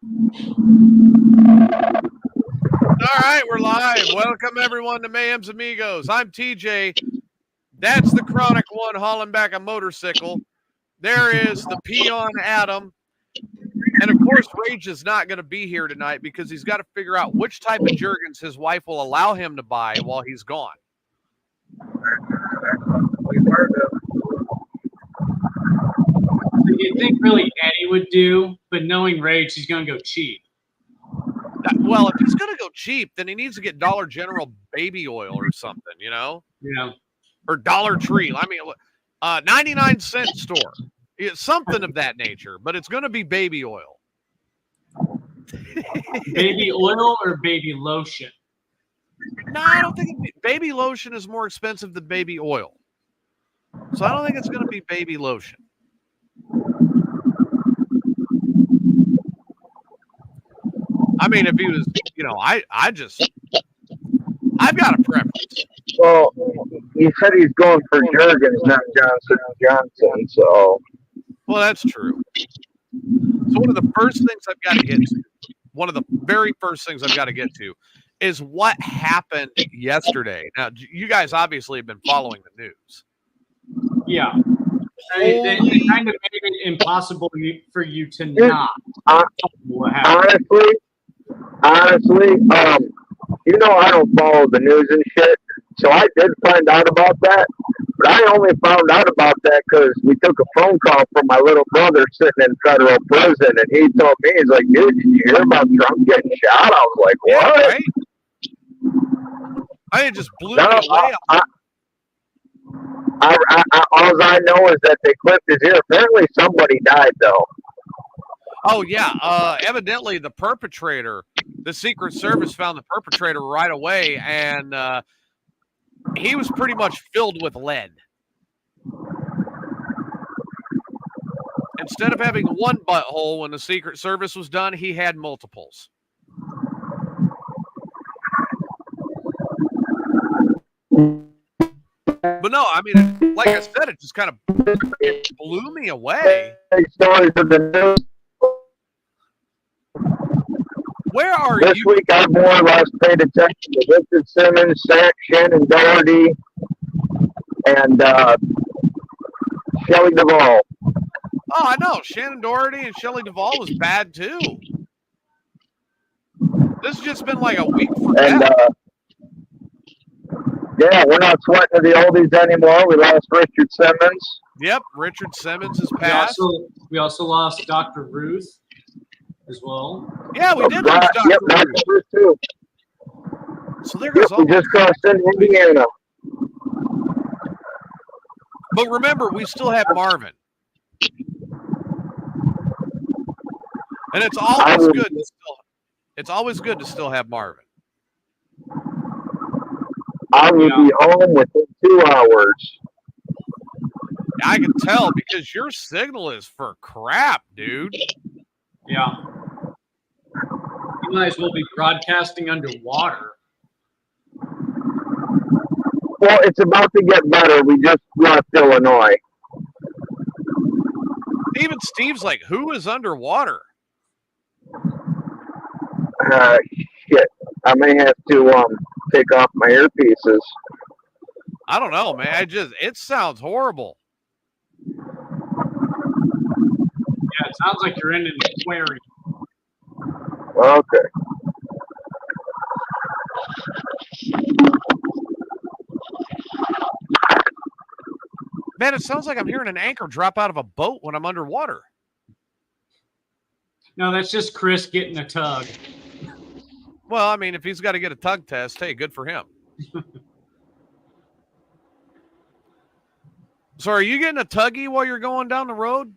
All right, we're live. Welcome everyone to Mayhem's Amigos. I'm TJ. That's the chronic one hauling back a motorcycle. There is the peon Adam. And of course, Rage is not going to be here tonight because he's got to figure out which type of Jergens his wife will allow him to buy while he's gone. You think really Eddie would do, but knowing Rage, he's going to go cheap. Well, if he's going to go cheap, then he needs to get Dollar General baby oil or something, you know? Yeah. Or Dollar Tree. I mean, 99-cent store. It's something of that nature, but it's going to be baby oil. Baby oil or baby lotion? No, I don't think baby lotion is more expensive than baby oil. So I don't think it's going to be baby lotion. I mean, if he was, I've got a preference. Well, he said he's going for Jergens, not Johnson. So, well, that's true. So one of the first things I've got to get to, one of the very first things I've got to get to, is what happened yesterday. Now, you guys obviously have been following the news. Yeah. They kind of made it impossible for you to not. Honestly, I don't follow the news and shit. So I did find out about that, but I only found out about that because we took a phone call from my little brother sitting in federal prison, and he told me, he's like, dude, did you hear about Trump getting shot? I was like, what? Yeah, right? I just blew it away. All I know is that they clipped his ear. Apparently somebody died, though. Oh, yeah. Evidently, the perpetrator, the Secret Service found the perpetrator right away, and he was pretty much filled with lead. Instead of having one butthole when the Secret Service was done, he had multiples. But no, I mean, like I said, it just kind of blew me away. Where are this you? This week I've more or less paid attention to Richard Simmons, Shannon Doherty, and Shelley Duvall. Oh, I know. Shannon Doherty and Shelley Duvall was bad, too. This has just been like a week for them. Yeah, we're not sweating the oldies anymore. We lost Richard Simmons. Yep, Richard Simmons is passed. We also lost Dr. Ruth as well. Yeah, we did lose Dr. Yep, Ruth. Dr. Ruth too. So there goes all. We just crossed into Indiana. But remember, we still have Marvin. And it's always good to still have Marvin. I will be home within 2 hours. I can tell because your signal is for crap, dude. Yeah. You might as well be broadcasting underwater. Well, it's about to get better. We just left Illinois. Even Steve's like, who is underwater? Shit. I may have to take off my earpieces. I don't know, man. It sounds horrible. Yeah, it sounds like you're in an aquarium. Okay. Man, it sounds like I'm hearing an anchor drop out of a boat when I'm underwater. No, that's just Chris getting a tug. Well, I mean, if he's got to get a tug test, hey, good for him. So are you getting a tuggy while you're going down the road?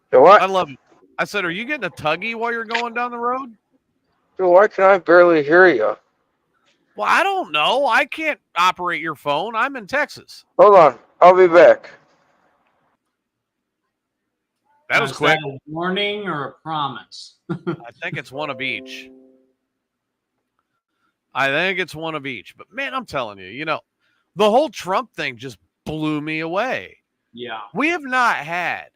What? I love it. I said, are you getting a tuggy while you're going down the road? Dude, why can I barely hear you? Well, I don't know. I can't operate your phone. I'm in Texas. Hold on. I'll be back. That was quick. Is that a warning or a promise? I think it's one of each. But man, I'm telling you, the whole Trump thing just blew me away. Yeah. We have not had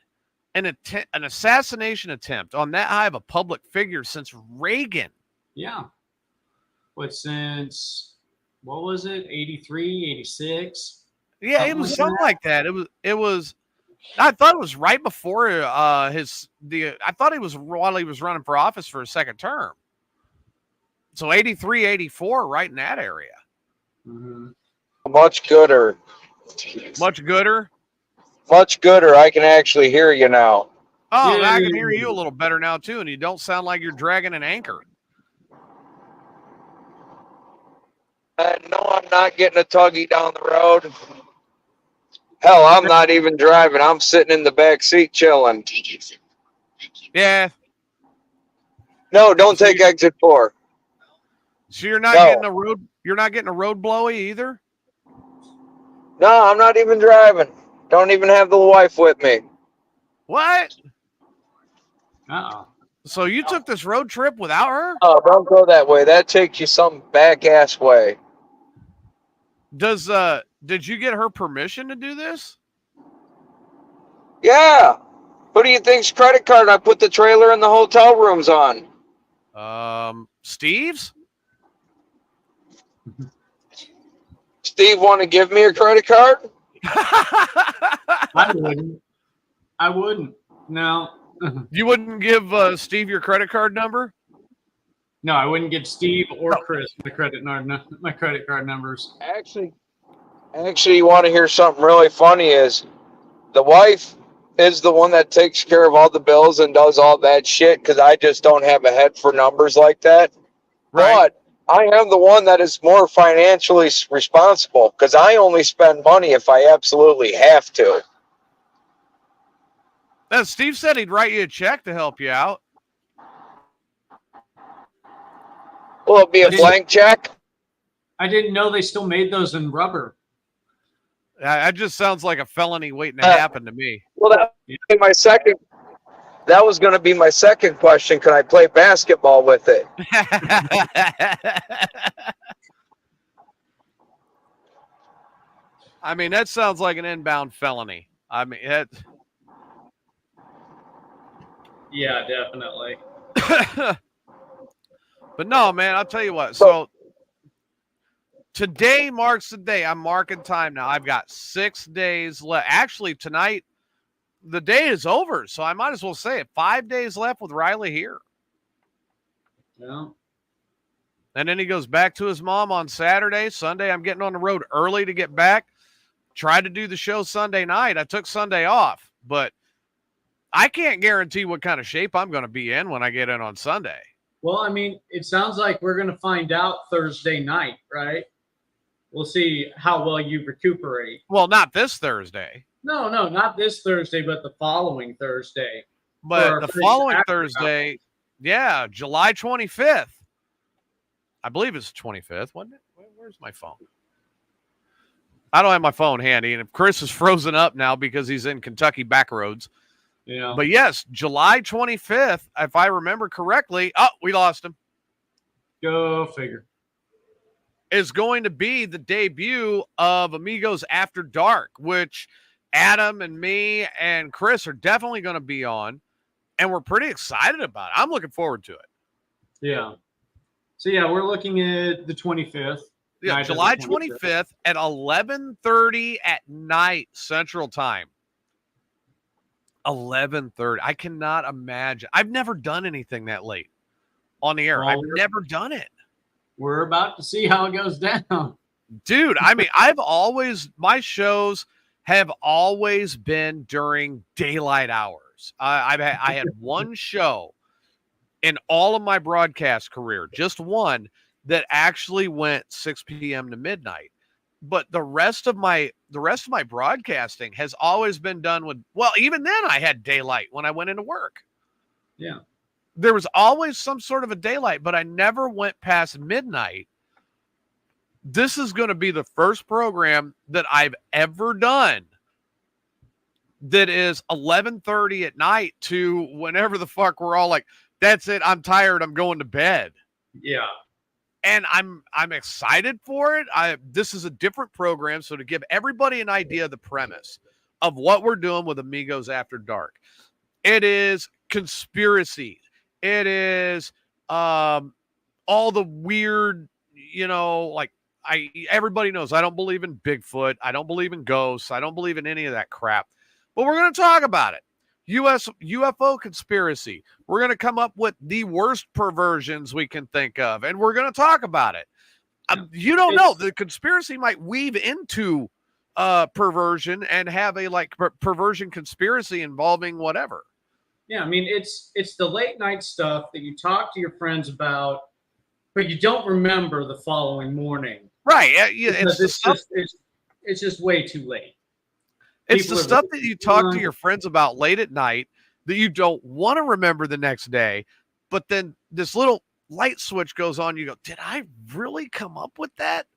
an assassination attempt on that high of a public figure since Reagan. Yeah. Since, what was it? 83, 86? Yeah, it was something like that. It was I thought it was right before I thought it was while he was running for office for a second term. So 83, 84, right in that area. Mm-hmm. Much gooder. Much gooder. Much gooder. I can actually hear you now. Oh, Yeah. I can hear you a little better now too, and you don't sound like you're dragging an anchor. No, I'm not getting a tuggy down the road. Hell, I'm not even driving. I'm sitting in the back seat chilling. Yeah. No, don't take exit 4. So you're not No. getting a road. You're not getting a road blowy either. No, I'm not even driving. Don't even have the wife with me. What? Uh-oh. So you took this road trip without her? Oh, don't go that way. That takes you some back ass way. Did you get her permission to do this? Yeah. Who do you think's credit card I put the trailer and the hotel rooms on? Steve's? Steve want to give me a credit card? I wouldn't. No. You wouldn't give Steve your credit card number? No, I wouldn't give Steve or Chris my credit card numbers. Actually, you want to hear something really funny is the wife is the one that takes care of all the bills and does all that shit because I just don't have a head for numbers like that. Right. But I am the one that is more financially responsible because I only spend money if I absolutely have to. Steve said he'd write you a check to help you out. Will it be a blank check? I didn't know they still made those in rubber. That just sounds like a felony waiting to happen to me. Well, that was going to be my second question. Can I play basketball with it? I mean, that sounds like an inbound felony. I mean, Yeah, definitely. but no, man, I'll tell you what. So today marks the day. I'm marking time now. I've got 6 days left. Actually, tonight, the day is over. So I might as well say it. 5 days left with Riley here. Yeah. And then he goes back to his mom on Saturday. Sunday, I'm getting on the road early to get back. Tried to do the show Sunday night. I took Sunday off, but I can't guarantee what kind of shape I'm going to be in when I get in on Sunday. Well, I mean, it sounds like we're going to find out Thursday night, right? We'll see how well you recuperate. Well, not this Thursday. No, not this Thursday, but the following Thursday. But the following Thursday, yeah, July 25th. I believe it's the 25th, wasn't it? Where's my phone? I don't have my phone handy, and if Chris is frozen up now because he's in Kentucky back roads. Yeah. But yes, July 25th, if I remember correctly. Oh, we lost him. Go figure. Is going to be the debut of Amigos After Dark, which Adam and me and Chris are definitely going to be on, and we're pretty excited about it. I'm looking forward to it. Yeah. So, yeah, we're looking at the 25th. Yeah, July 25th at 11:30 at night Central Time. 11:30. I cannot imagine. I've never done anything that late on the air. Well, I've never done it. We're about to see how it goes down. Dude, I mean, my shows have always been during daylight hours. I had one show in all of my broadcast career, just one, that actually went 6 p.m. to midnight. But the rest of my broadcasting has always been done with, well, even then I had daylight when I went into work. Yeah. There was always some sort of a daylight, but I never went past midnight. This is going to be the first program that I've ever done that is 11:30 at night to whenever the fuck we're all like, that's it, I'm tired, I'm going to bed. Yeah. And I'm excited for it. This is a different program, so to give everybody an idea of the premise, of what we're doing with Amigos After Dark. It is conspiracy. It is all the weird, like everybody knows I don't believe in Bigfoot. I don't believe in ghosts. I don't believe in any of that crap. But we're going to talk about it. UFO conspiracy. We're going to come up with the worst perversions we can think of, and we're going to talk about it. You don't know. The conspiracy might weave into perversion and have a perversion conspiracy involving whatever. Yeah, I mean, it's the late night stuff that you talk to your friends about, but you don't remember the following morning. Right. Yeah, it's just way too late. It's the stuff that you talk to your friends about late at night that you don't want to remember the next day, but then this little light switch goes on. You go, did I really come up with that?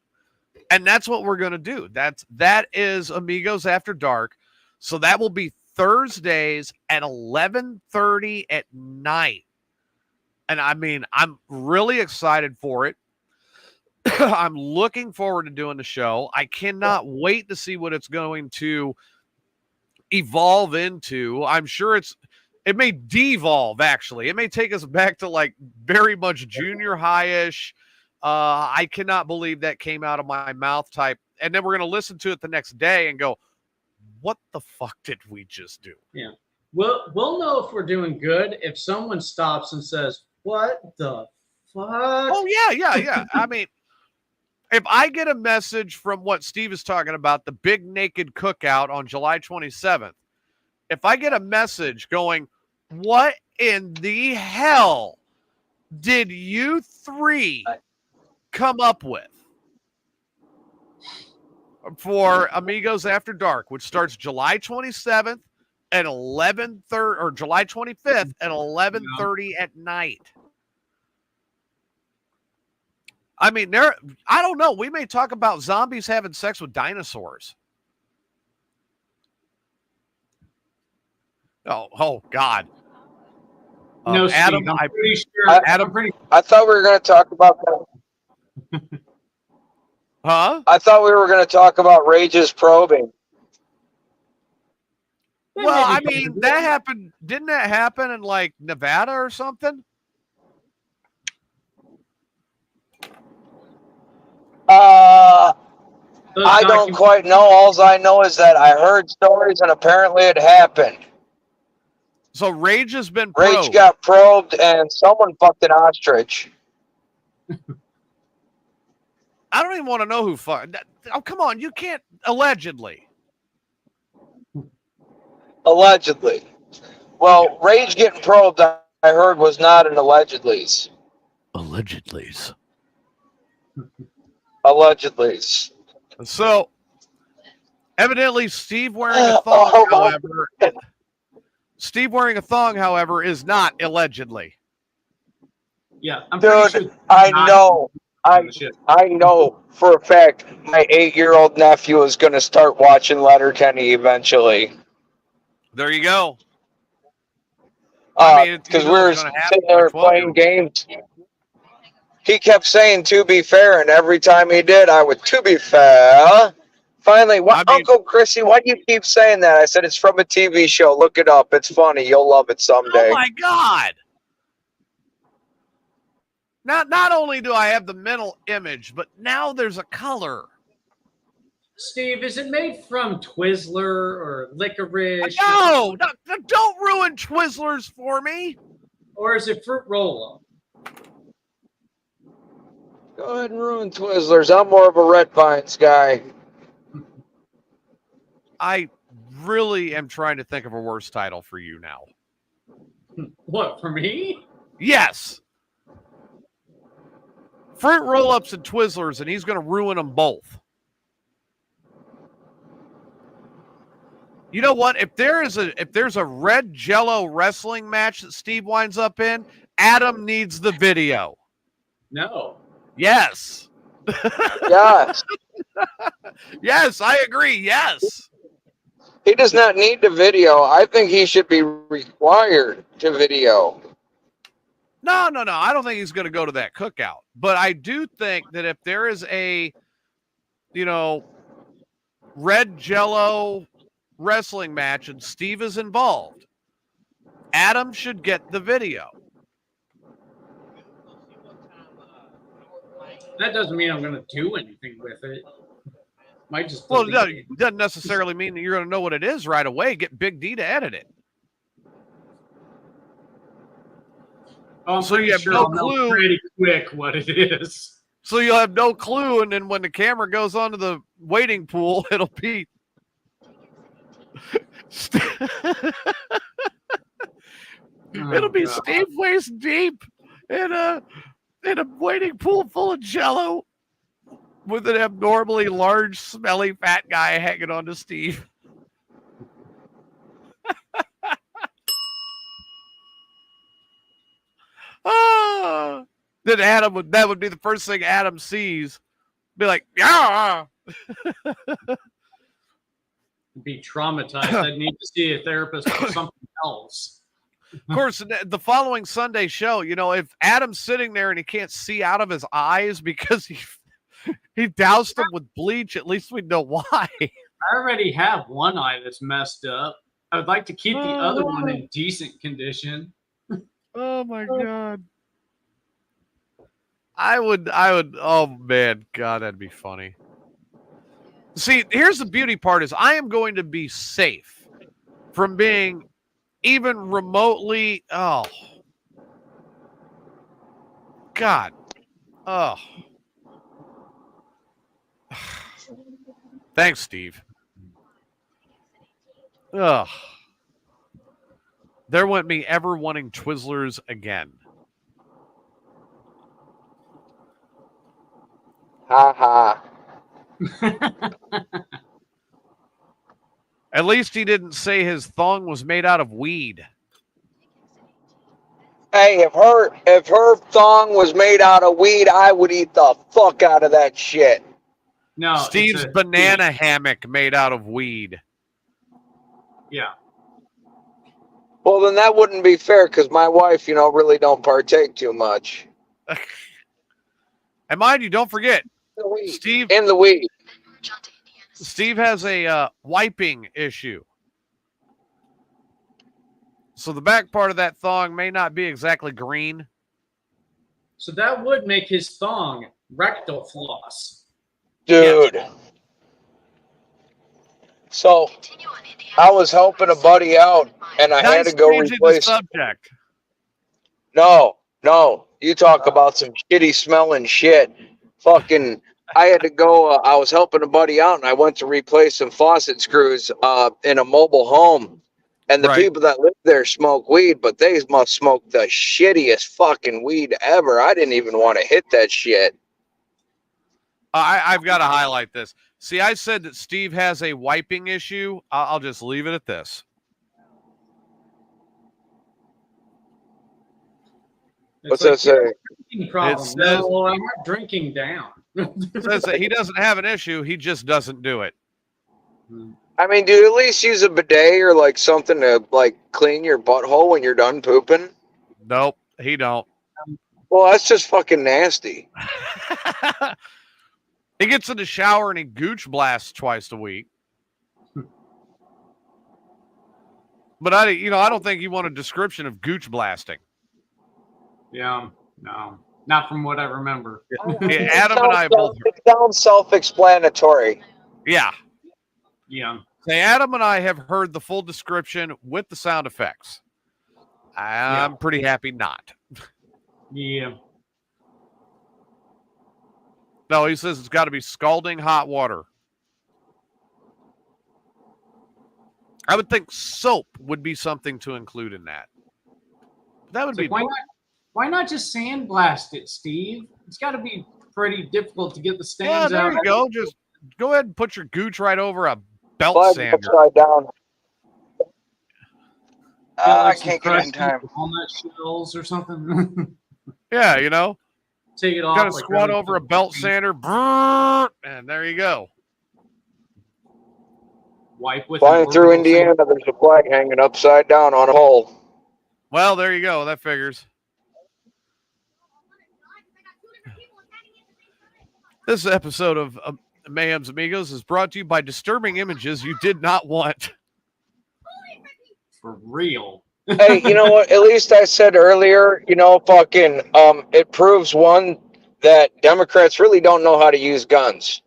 And that's what we're going to do. That is Amigos After Dark. So that will be Thursdays at 11:30 at night. And I mean, I'm really excited for it. I'm looking forward to doing the show. I cannot wait to see what it's going to evolve into. I'm sure it may devolve, actually. It may take us back to like very much junior high-ish. I cannot believe that came out of my mouth type. And then we're going to listen to it the next day and go, what the fuck did we just do? Yeah. We'll know if we're doing good if someone stops and says, what the fuck? Oh, yeah. I mean, if I get a message from what Steve is talking about, the big naked cookout on July 27th, if I get a message going, what in the hell did you three come up with for Amigos After Dark, which starts July 27th at 11:30 or July 25th at 11:30 at night? I mean, I don't know. We may talk about zombies having sex with dinosaurs. Oh God. No, Adam, Steve, I'm pretty sure. I thought we were going to talk about that. Huh? I thought we were going to talk about Rage's probing. Well, I mean, that happened. Didn't that happen in like Nevada or something? I don't quite know. All I know is that I heard stories and apparently it happened. So Rage has been probed. Rage got probed and someone fucked an ostrich. I don't even want to know who fucked. Oh, come on. You can't. Allegedly. Allegedly. Well, Rage getting probed, I heard, was not an allegedly's. Allegedly's. Allegedly's. So, evidently, Steve wearing a thong, however, is not allegedly. Yeah, I'm dude, pretty sure I know for a fact my 8-year-old nephew is going to start watching Letterkenny eventually. There you go. Because we were sitting there playing games. He kept saying, to be fair, and every time he did, I would, to be fair. Finally, Uncle Chrissy, why do you keep saying that? I said, it's from a TV show. Look it up. It's funny. You'll love it someday. Oh, my God. Not only do I have the mental image, but now there's a color. Steve, is it made from Twizzler or licorice? No, don't ruin Twizzlers for me. Or is it Fruit Roll-Up? Go ahead and ruin Twizzlers. I'm more of a Red Vines guy. I really am trying to think of a worse title for you now. What, for me? Yes. Fruit Roll-Ups and Twizzlers, and he's going to ruin them both. You know what? If there's a red Jello wrestling match that Steve winds up in, Adam needs the video. No. Yes. Yes. Yes, I agree. Yes. He does not need the video. I think he should be required to video. No. I don't think he's going to go to that cookout. But I do think that if there is a, red Jello wrestling match and Steve is involved, Adam should get the video. That doesn't mean I'm going to do anything with it. Might just. Well, it doesn't necessarily mean that you're going to know what it is right away. Get Big D to edit it. I'm So you have sure no I'll know clue. pretty quick what it is. So you'll have no clue, and then when the camera goes onto the waiting pool, it'll be it'll be God. Steve waist deep in a waiting pool full of Jello with an abnormally large, smelly, fat guy hanging on to Steve. Then that would be the first thing Adam sees. Be like, yeah. Be traumatized. I'd need to see a therapist or something else. Of course, the following Sunday show, you know, if Adam's sitting there and he can't see out of his eyes because he doused them with bleach, at least we know why. I already have one eye that's messed up. I would like to keep the other one in decent condition. Oh my God. I would, oh man, God, that'd be funny. See, here's the beauty part is I am going to be safe from being even remotely, oh, God, oh. Thanks, Steve. Ugh. There went me ever wanting Twizzlers again. Ha ha. At least he didn't say his thong was made out of weed. Hey, if her thong was made out of weed, I would eat the fuck out of that shit. No, Steve's banana hammock made out of weed. Yeah. Well, then that wouldn't be fair because my wife, really don't partake too much. And mind you, don't forget, Steve In the weed. Steve has a wiping issue. So the back part of that thong may not be exactly green. So that would make his thong rectal floss. Dude. Yes. So I was helping a buddy out and I had to go changing the replace. subject. No. You talk about some shitty smelling shit. Fucking, I had to go. I was helping a buddy out and I went to replace some faucet screws in a mobile home. And the Right. people that live there smoke weed, but they must smoke the shittiest fucking weed ever. I didn't even want to hit that shit. I've got to highlight this. See, I said that Steve has a wiping issue. I'll just leave it at this. What's that say? Drinking problem. It says- No, I'm not drinking down. It says that he doesn't have an issue. He just doesn't do it. I mean, dude, at least use a bidet or like something to like clean your butthole when you're done pooping. Nope, he don't. Well, that's just fucking nasty. He gets in the shower and he gooch blasts twice a week. But I don't think you want a description of gooch blasting. Yeah, no, not from what I remember. Yeah, Adam and I both. It sounds self-explanatory. Yeah. Yeah. Say, Adam and I have heard the full description with the sound effects. I'm pretty happy not. Yeah. No, he says it's got to be scalding hot water. I would think soap would be something to include in that. That would be. Why not just sandblast it, Steve? It's got to be pretty difficult to get the Yeah, stains there out. you go. Just go ahead and put your gooch right over a belt Slide sander. upside down. Get, I like, some can't get it in crusty time. walnut shells or something. Yeah, Take it off. got to like squat really over a quick. belt sander, brrr, and there you go. Wipe with Flying an through orbital Indiana, there's a flag hanging upside down on a pole. Well, there you go. That figures. This episode of Mayhem's Amigos is brought to you by disturbing images you did not want. For real. Hey, you know what? At least I said earlier, fucking, it proves one that Democrats really don't know how to use guns.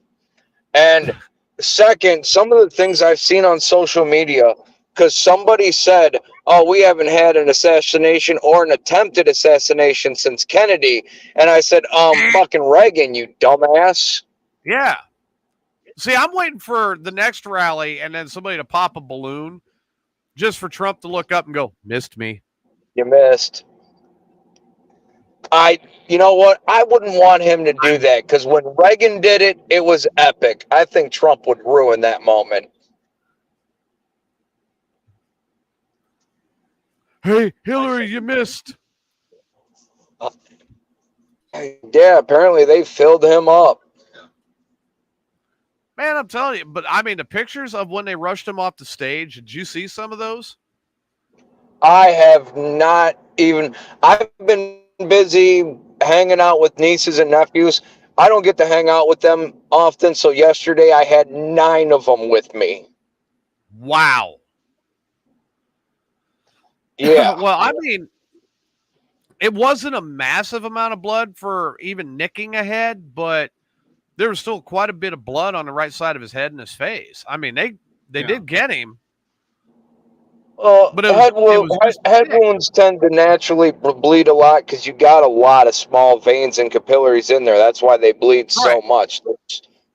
And second, some of the things I've seen on social media, because somebody said, oh, we haven't had an assassination or an attempted assassination since Kennedy. And I said, fucking Reagan, you dumbass. Yeah. See, I'm waiting for the next rally and then somebody to pop a balloon just for Trump to look up and go, missed me. You missed. You know what? I wouldn't want him to do that because when Reagan did it, it was epic. I think Trump would ruin that moment. Hey, Hillary, you missed. Yeah, apparently they filled him up. Man, I'm telling you. But, I mean, the pictures of when they rushed him off the stage, did you see some of those? I have not even. I've been busy hanging out with nieces and nephews. I don't get to hang out with them often. So yesterday I had 9 of them with me. Wow. Yeah. Well, I mean, it wasn't a massive amount of blood for even nicking a head, but there was still quite a bit of blood on the right side of his head and his face. I mean, they did get him. But head wounds tend to naturally bleed a lot because you got a lot of small veins and capillaries in there. That's why they bleed so much.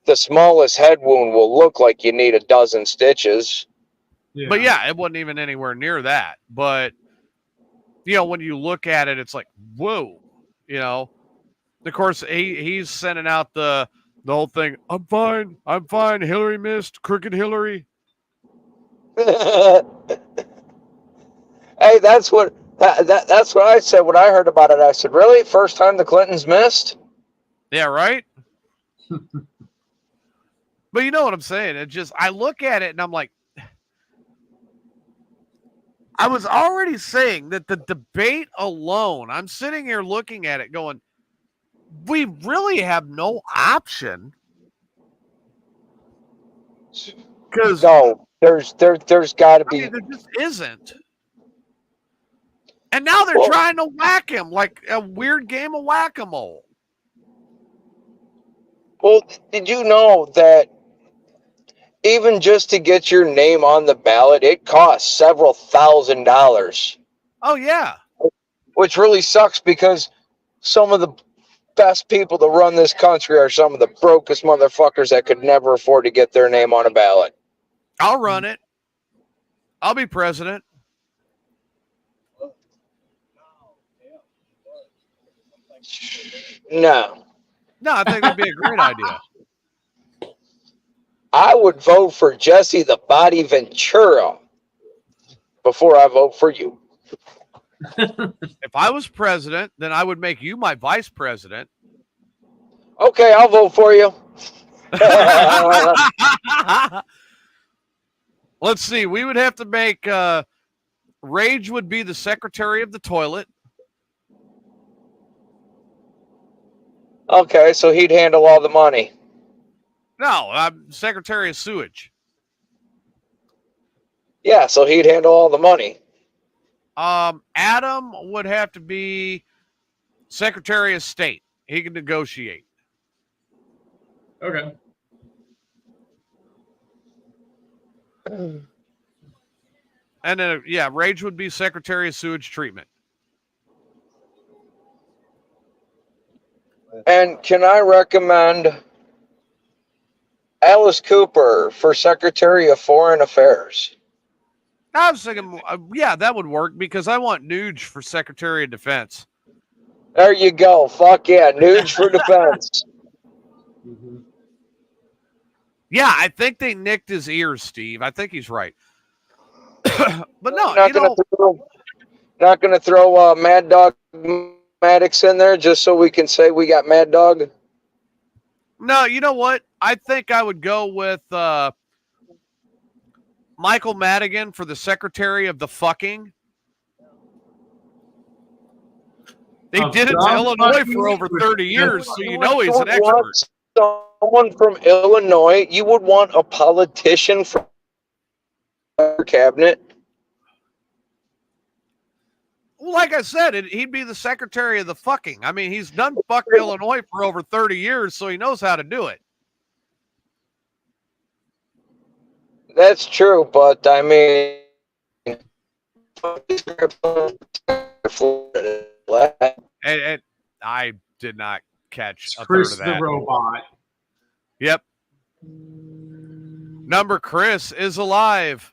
The smallest head wound will look like you need a dozen stitches. Yeah. But yeah, it wasn't even anywhere near that. But, when you look at it, it's like, whoa, Of course, he's sending out the whole thing. I'm fine. Hillary missed. Crooked Hillary. Hey, that's what I said when I heard about it. I said, really? First time the Clintons missed? Yeah, right? But you know what I'm saying? It just, I look at it and I'm like, I was already saying that the debate alone, I'm sitting here looking at it going, we really have no option. Because no, there's got to be. There just isn't. And now they're trying to whack him like a weird game of whack-a-mole. Well, did you know that even just to get your name on the ballot, it costs several $1,000s? Oh, yeah. Which really sucks because some of the best people to run this country are some of the brokest motherfuckers that could never afford to get their name on a ballot. I'll run it. I'll be president. No, I think that'd be a great idea. I would vote for Jesse the Body Ventura before I vote for you. If I was president, then I would make you my vice president. Okay, I'll vote for you. Let's see. We would have to make Rage would be the secretary of the toilet. Okay, so he'd handle all the money. No, I'm secretary of sewage. Yeah, so he'd handle all the money. Adam would have to be secretary of state. He can negotiate. Okay. And then, Rage would be secretary of sewage treatment. And can I recommend Alice Cooper for Secretary of Foreign Affairs? I was thinking, that would work because I want Nuge for Secretary of Defense. There you go. Fuck yeah. Nuge for defense. Mm-hmm. Yeah, I think they nicked his ears, Steve. I think he's right. But no, not going to throw Mad Dog Maddox in there just so we can say we got Mad Dog? No, you know what? I think I would go with Michael Madigan for the Secretary of the Fucking. They did it to Illinois for over 30 years, so you know he's an expert. Someone from Illinois, you would want a politician from your cabinet? Well, like I said, he'd be the secretary of the fucking. I mean, he's done fucked Illinois for over 30 years, so he knows how to do it. That's true, but I mean, And I did not catch a Chris third of the that. robot. Yep. Number Chris is alive.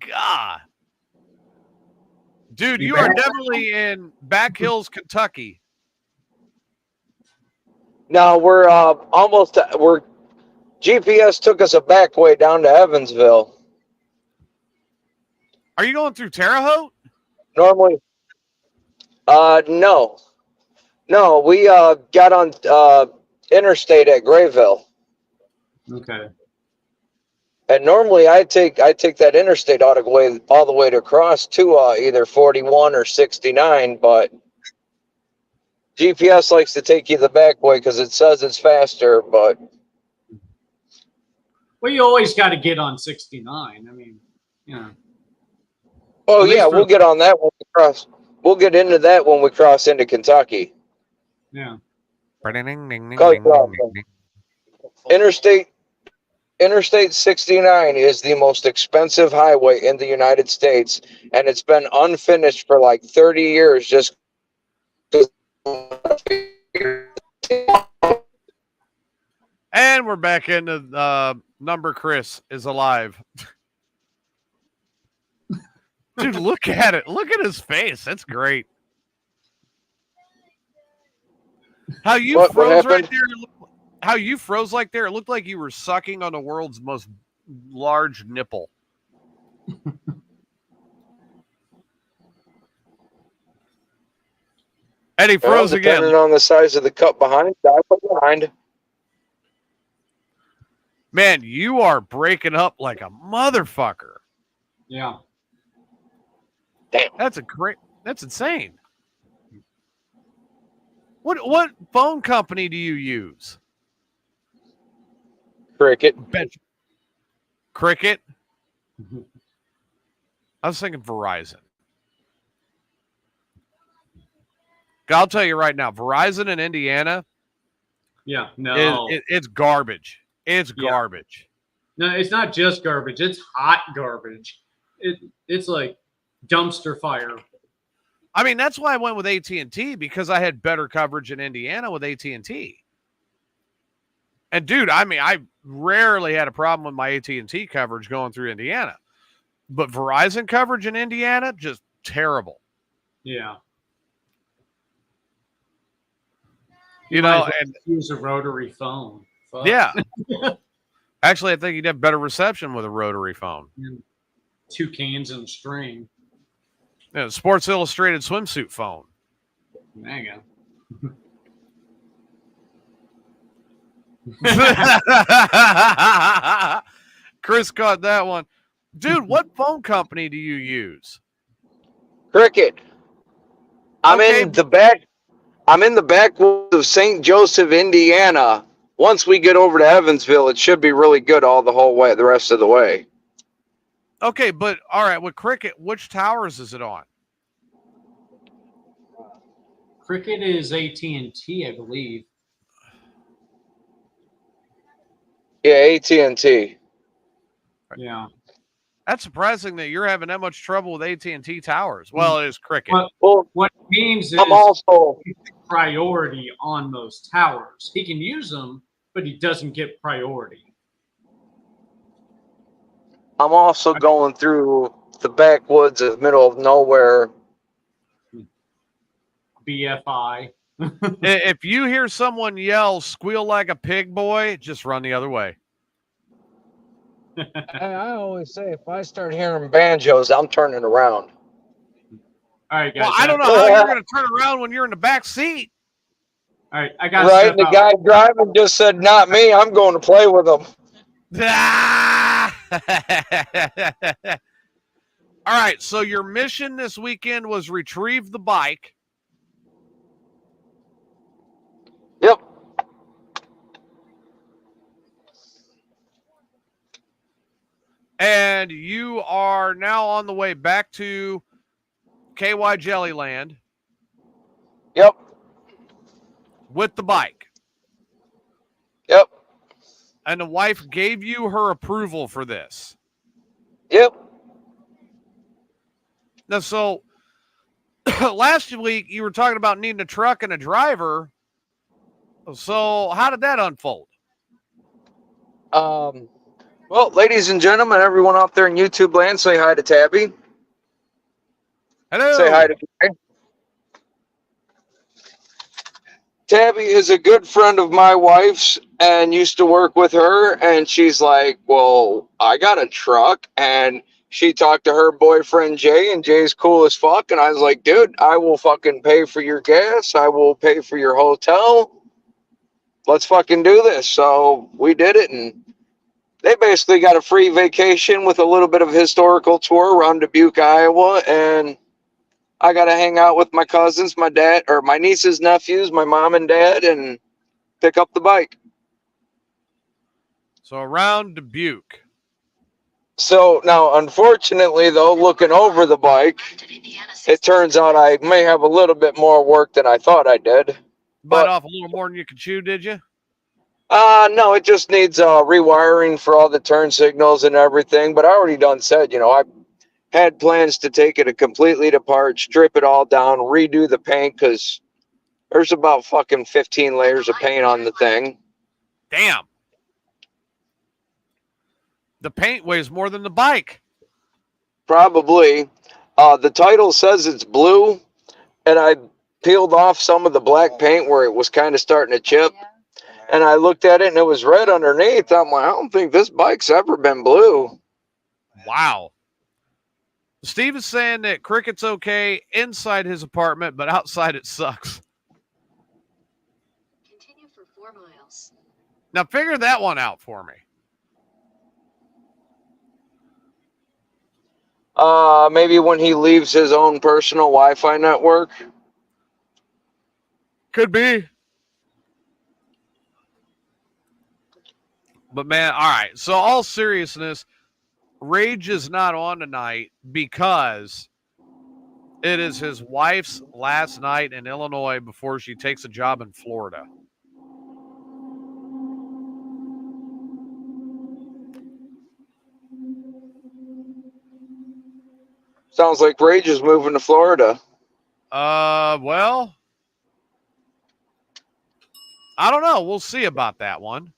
God. Dude, you are definitely in Back Hills, Kentucky. No, we're almost. We're GPS took us a back way down to Evansville. Are you going through Terre Haute? Normally, no, we got on interstate at Grayville, Okay. and normally I take that interstate all the way to across to either 41 or 69, but GPS likes to take you the back way because it says it's faster, but. Well, you always got to get on 69. I mean, you know. Oh yeah, we'll get on that when we cross. We'll get into that when we cross into Kentucky. Yeah. Interstate 69 is the most expensive highway in the United States, and it's been unfinished for like 30 years just. And we're back into Number Chris is alive. Dude, look at it. Look at his face. That's great. How you froze right there. How you froze like there. It looked like you were sucking on the world's most large nipple. And he froze again. Depending on the size of the cup behind, behind. Man, you are breaking up like a motherfucker. Yeah. Damn. That's insane. What phone company do you use? Cricket. Cricket? I was thinking Verizon. I'll tell you right now, Verizon in Indiana. Yeah, no. It's garbage. It's garbage. No, it's not just garbage. It's hot garbage. It's like dumpster fire. I mean, that's why I went with AT&T, because I had better coverage in Indiana with AT&T. And dude, I mean, I rarely had a problem with my AT&T coverage going through Indiana. But Verizon coverage in Indiana, just terrible. Yeah. You know, and use a rotary phone. Fuck. Yeah. Actually, I think you'd have better reception with a rotary phone. 2 cans and a string. Yeah, Sports Illustrated swimsuit phone. There you go. Chris caught that one. Dude, what phone company do you use? Cricket. I'm in the backwoods of St. Joseph, Indiana. Once we get over to Evansville, it should be really good all the whole way, the rest of the way. Okay, but all right, with Cricket, which towers is it on? Cricket is AT&T, I believe. Yeah, AT&T. Yeah. That's surprising that you're having that much trouble with AT&T towers. Well, it is Cricket. Well, what it means is I'm also priority on those towers. He can use them, but he doesn't get priority. I'm also going through the backwoods of the middle of nowhere. BFI. If you hear someone yell, "Squeal like a pig, boy," just run the other way. I always say if I start hearing banjos, I'm turning around. All right, guys. Well, I don't know how you're going to turn around when you're in the back seat. All right, I got right. The guy driving just said, "Not me. I'm going to play with him." All right. So your mission this weekend was retrieve the bike. Yep. And you are now on the way back to KY Jellyland. Yep. With the bike. Yep. And the wife gave you her approval for this. Yep. Now, so last week you were talking about needing a truck and a driver. So how did that unfold? Well, ladies and gentlemen, everyone out there in YouTube land, say hi to Tabby. Hello. Say hi to Gary. Tabby is a good friend of my wife's and used to work with her. And she's like, well, I got a truck. And she talked to her boyfriend, Jay, and Jay's cool as fuck. And I was like, dude, I will fucking pay for your gas. I will pay for your hotel. Let's fucking do this. So we did it. And they basically got a free vacation with a little bit of a historical tour around Dubuque, Iowa. And I got to hang out with my cousins, my dad, or my nieces, nephews, my mom and dad, and pick up the bike. So around Dubuque. So now, unfortunately, though, looking over the bike, it turns out I may have a little bit more work than I thought I did. Bite off a little more than you could chew, did you? No, it just needs rewiring for all the turn signals and everything. But I already done said, I had plans to take it completely apart, strip it all down, redo the paint, because there's about fucking 15 layers of paint on the thing. Damn. The paint weighs more than the bike. Probably. The title says it's blue, and I peeled off some of the black paint where it was kind of starting to chip. And I looked at it, and it was red underneath. I'm like, I don't think this bike's ever been blue. Wow. Steve is saying that Cricket's okay inside his apartment, but outside it sucks. Continue for 4 miles. Now figure that one out for me. Maybe when he leaves his own personal Wi-Fi network. Could be. But man, all right. So all seriousness, Rage is not on tonight because it is his wife's last night in Illinois before she takes a job in Florida. Sounds like Rage is moving to Florida. Well, I don't know. We'll see about that one.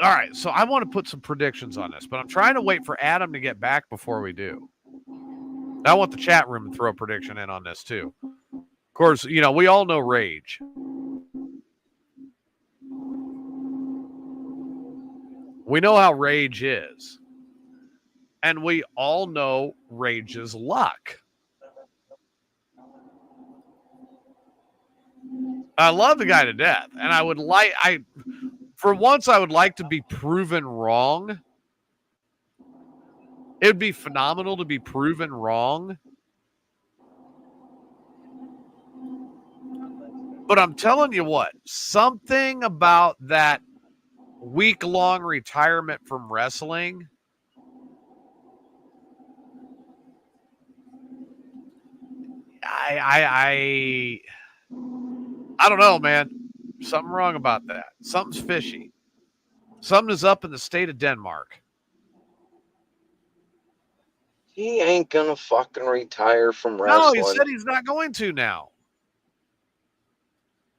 All right, so I want to put some predictions on this, but I'm trying to wait for Adam to get back before we do. I want the chat room to throw a prediction in on this too. Of course, we all know Rage. We know how Rage is. And we all know Rage's luck. I love the guy to death. And I would for once, I would like to be proven wrong. It would be phenomenal to be proven wrong. But I'm telling you what, something about that week-long retirement from wrestling, I don't know, man. Something wrong about that. Something's fishy. Something is up in the state of Denmark. He ain't gonna fucking retire from wrestling. No, he said he's not going to now.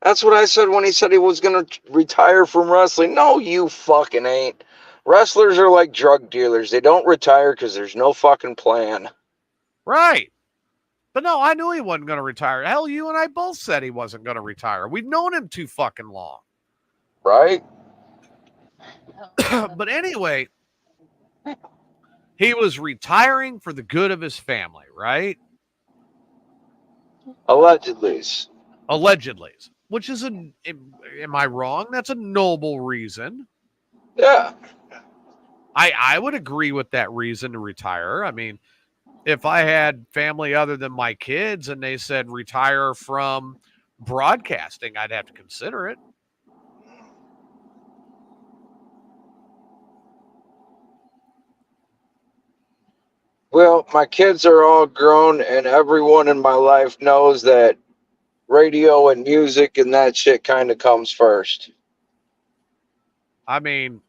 That's what I said when he said he was gonna retire from wrestling. No, you fucking ain't. Wrestlers are like drug dealers. They don't retire because there's no fucking plan. Right. But no, I knew he wasn't going to retire. Hell, you and I both said he wasn't going to retire. We've known him too fucking long. Right? But anyway, he was retiring for the good of his family, right? Allegedly. Allegedly. Which is am I wrong? That's a noble reason. Yeah. I would agree with that reason to retire. I mean, if I had family other than my kids and they said retire from broadcasting, I'd have to consider it. Well, my kids are all grown, and everyone in my life knows that radio and music and that shit kind of comes first, I mean,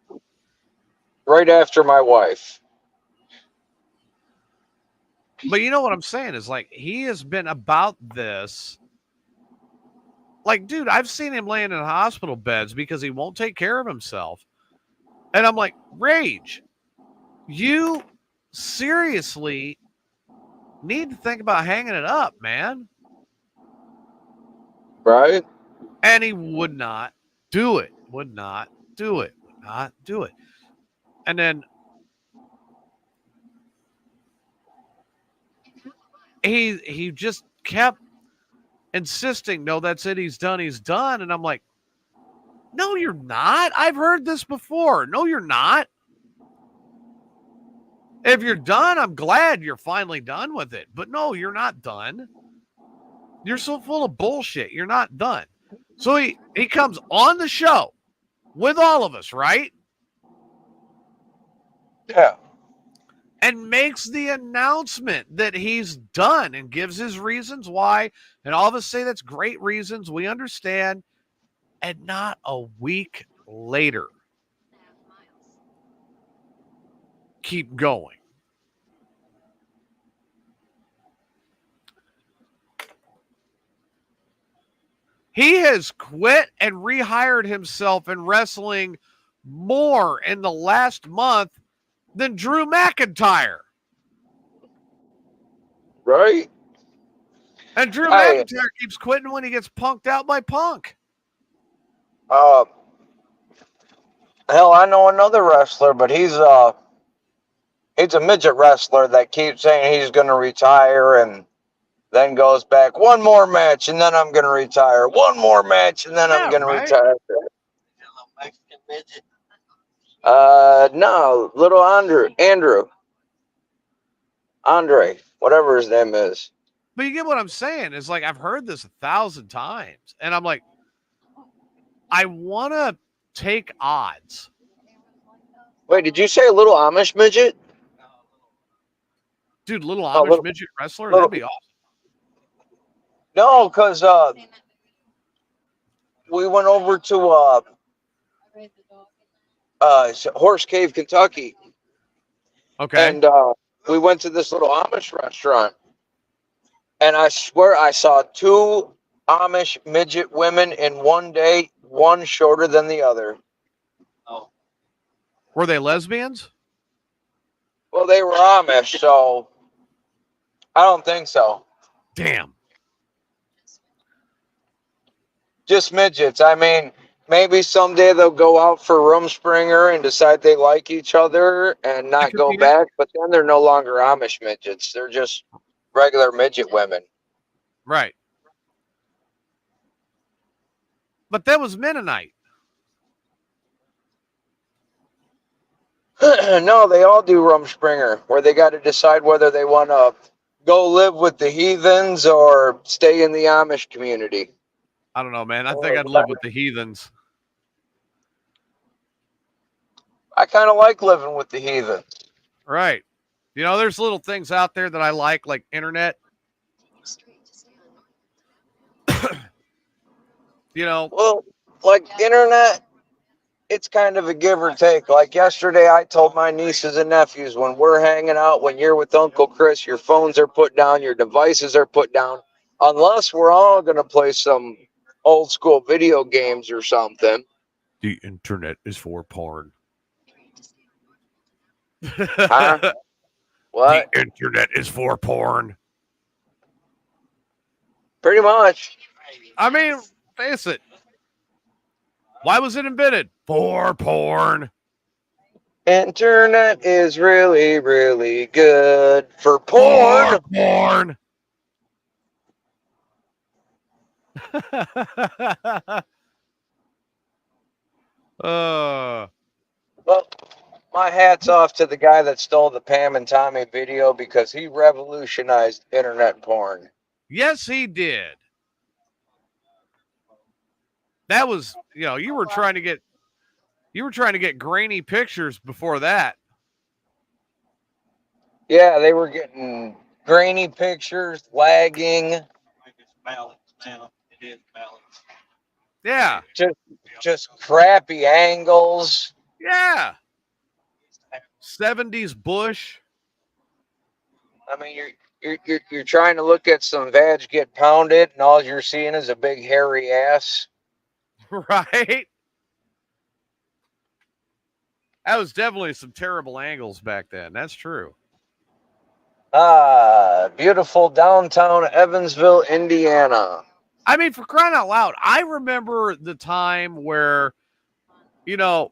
right after my wife. but you know what I'm saying is like he has been about this. Like, dude, I've seen him laying in hospital beds because he won't take care of himself. And I'm like, Rage, you seriously need to think about hanging it up, man. Right? And he would not do it. Would not do it. Would not do it. And then he just kept insisting, no, that's it. He's done. He's done. And I'm like, no, you're not. I've heard this before. No, you're not. If you're done, I'm glad you're finally done with it. But no, you're not done. You're so full of bullshit. You're not done. So he comes on the show with all of us, right? Yeah. And makes the announcement that he's done and gives his reasons why. And all of us say that's great reasons. We understand. And not a week later, keep going. He has quit and rehired himself in wrestling more in the last month than Drew McIntyre. Right? And Drew I, McIntyre keeps quitting when he gets punked out by Punk. hell, I know another wrestler, but he's a midget wrestler that keeps saying he's going to retire and then goes back, one more match and then I'm going to retire. One more match and then I'm going to retire. No, little Andre, whatever his name is. But you get what I'm saying. It's like I've heard this 1,000 times. And I'm like, I want to take odds. Wait, did you say a little Amish midget? Dude, little Amish midget wrestler? That'd be awesome. No, because we went over to Horse Cave, Kentucky. Okay. And we went to this little Amish restaurant. And I swear I saw two Amish midget women in one day, one shorter than the other. Oh. Were they lesbians? Well, they were Amish, so I don't think so. Damn. Just midgets. I mean, maybe someday they'll go out for Rumspringer and decide they like each other and not go back, but then they're no longer Amish midgets. They're just regular midget women. Right. But that was Mennonite. No, they all do Rumspringer, where they got to decide whether they want to go live with the heathens or stay in the Amish community. I don't know, man. I think I'd live with the heathens. I kind of like living with the heathens. Right. You know, there's little things out there that I like internet. You know. Well, like internet, it's kind of a give or take. Like yesterday, I told my nieces and nephews, when we're hanging out, when you're with Uncle Chris, your phones are put down, your devices are put down, unless we're all going to play some old school video games or something. The internet is for porn. Huh? What? The internet is for porn. Pretty much. I mean, face it. Why was it invented? For porn. Internet is really, really good for porn. Porn. Well, my hat's off to the guy that stole the Pam and Tommy video because he revolutionized internet porn. Yes, he did. That was, you were trying to get grainy pictures before that. Yeah, they were getting grainy pictures, lagging, Yeah. just crappy angles. Yeah. 70s Bush. I mean, you're trying to look at some veg get pounded, and all you're seeing is a big hairy ass. Right? That was definitely some terrible angles back then. That's true. Ah, beautiful downtown Evansville, Indiana. I mean, for crying out loud, I remember the time where, you know,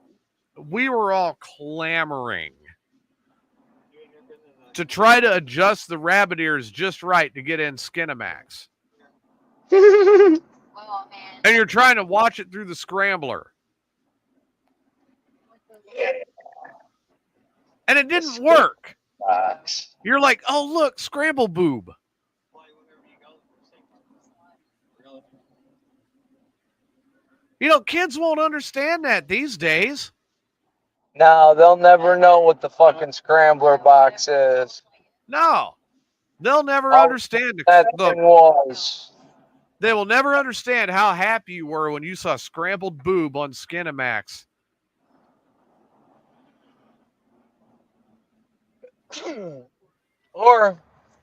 we were all clamoring to try to adjust the rabbit ears just right to get in Skinamax. Oh, man. And you're trying to watch it through the scrambler. And it didn't work. You're like, oh, look, scramble boob. You know, kids won't understand that these days. No, they'll never know what the fucking scrambler box is. No, they'll never Oh, understand that thing was. They will never understand how happy you were when you saw scrambled boob on Skinamax. Or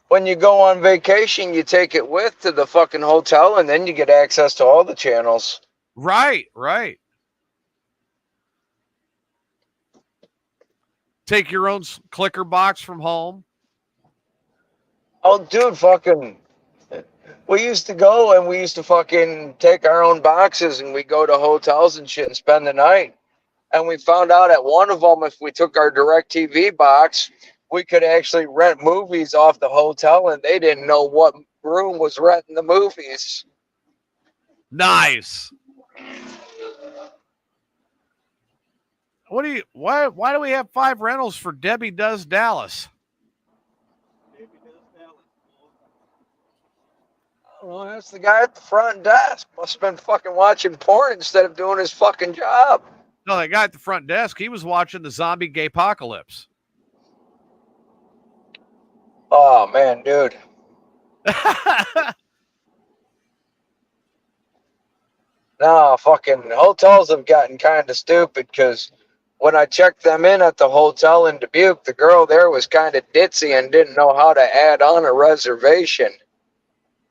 when you go on vacation, you take it with to the fucking hotel, and then you get access to all the channels. Right, right. Take your own clicker box from home. Oh, dude, fucking. We used to go and we used to fucking take our own boxes and we go to hotels and shit and spend the night. And we found out at one of them, if we took our DirecTV box, we could actually rent movies off the hotel, and they didn't know what room was renting the movies. Nice. Why do we have 5 rentals for Debbie Does Dallas? Well, that's the guy at the front desk. Must have been fucking watching porn instead of doing his fucking job. No, that guy at the front desk, he was watching the zombie gay apocalypse. Oh, man, dude. No, fucking hotels have gotten kind of stupid because when I checked them in at the hotel in Dubuque, the girl there was kind of ditzy and didn't know how to add on a reservation.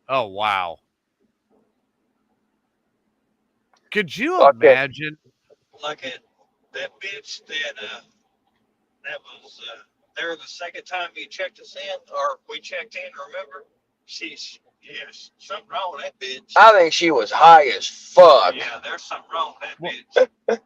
Oh, wow. Could you Fuck it. imagine? Like that bitch that was there the second time you checked us in, or we checked in, remember? Yes, something wrong with that bitch. I think she was high as fuck. Yeah, there's something wrong with that bitch.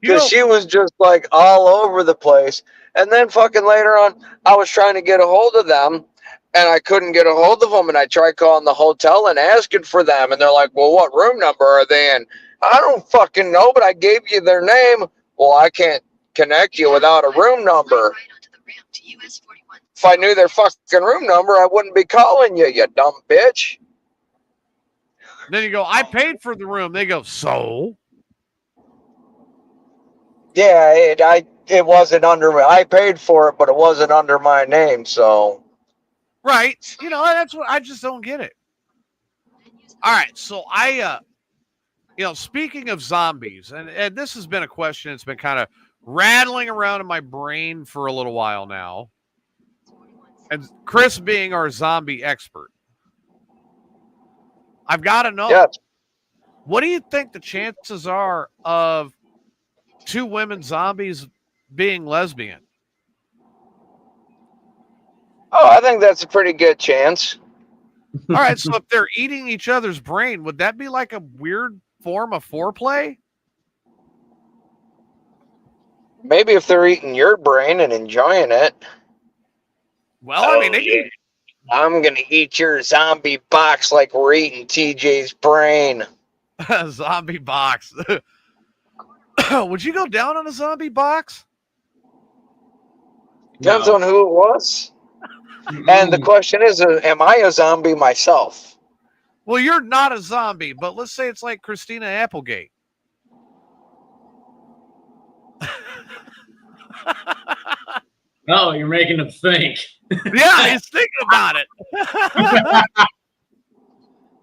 Because she was just like all over the place. And then fucking later on, I was trying to get a hold of them and I couldn't get a hold of them. And I tried calling the hotel and asking for them. And they're like, well, what room number are they in? I don't fucking know, but I gave you their name. Well, I can't connect you without a room number. If I knew their fucking room number, I wouldn't be calling you, you dumb bitch. Then you go, I paid for the room. They go, so? Yeah, it wasn't under. I paid for it, but it wasn't under my name. So, Right. You know, that's what I just don't get it. All right. So speaking of zombies, and this has been a question that's been kind of rattling around in my brain for a little while now. And Chris being our zombie expert, I've got to know. yes. What do you think the chances are of 2 women zombies being lesbian? Oh, I think that's a pretty good chance. All right, so if they're eating each other's brain, would that be like a weird form of foreplay? Maybe if they're eating your brain and enjoying it. Well, I mean, they I'm gonna eat your zombie box like we're eating TJ's brain. can zombie box. Would you go down on a zombie box? Depends on who it was. And the question is, am I a zombie myself? Well, you're not a zombie, but let's say it's like Christina Applegate. Oh, you're making them think. Yeah, he's thinking about it.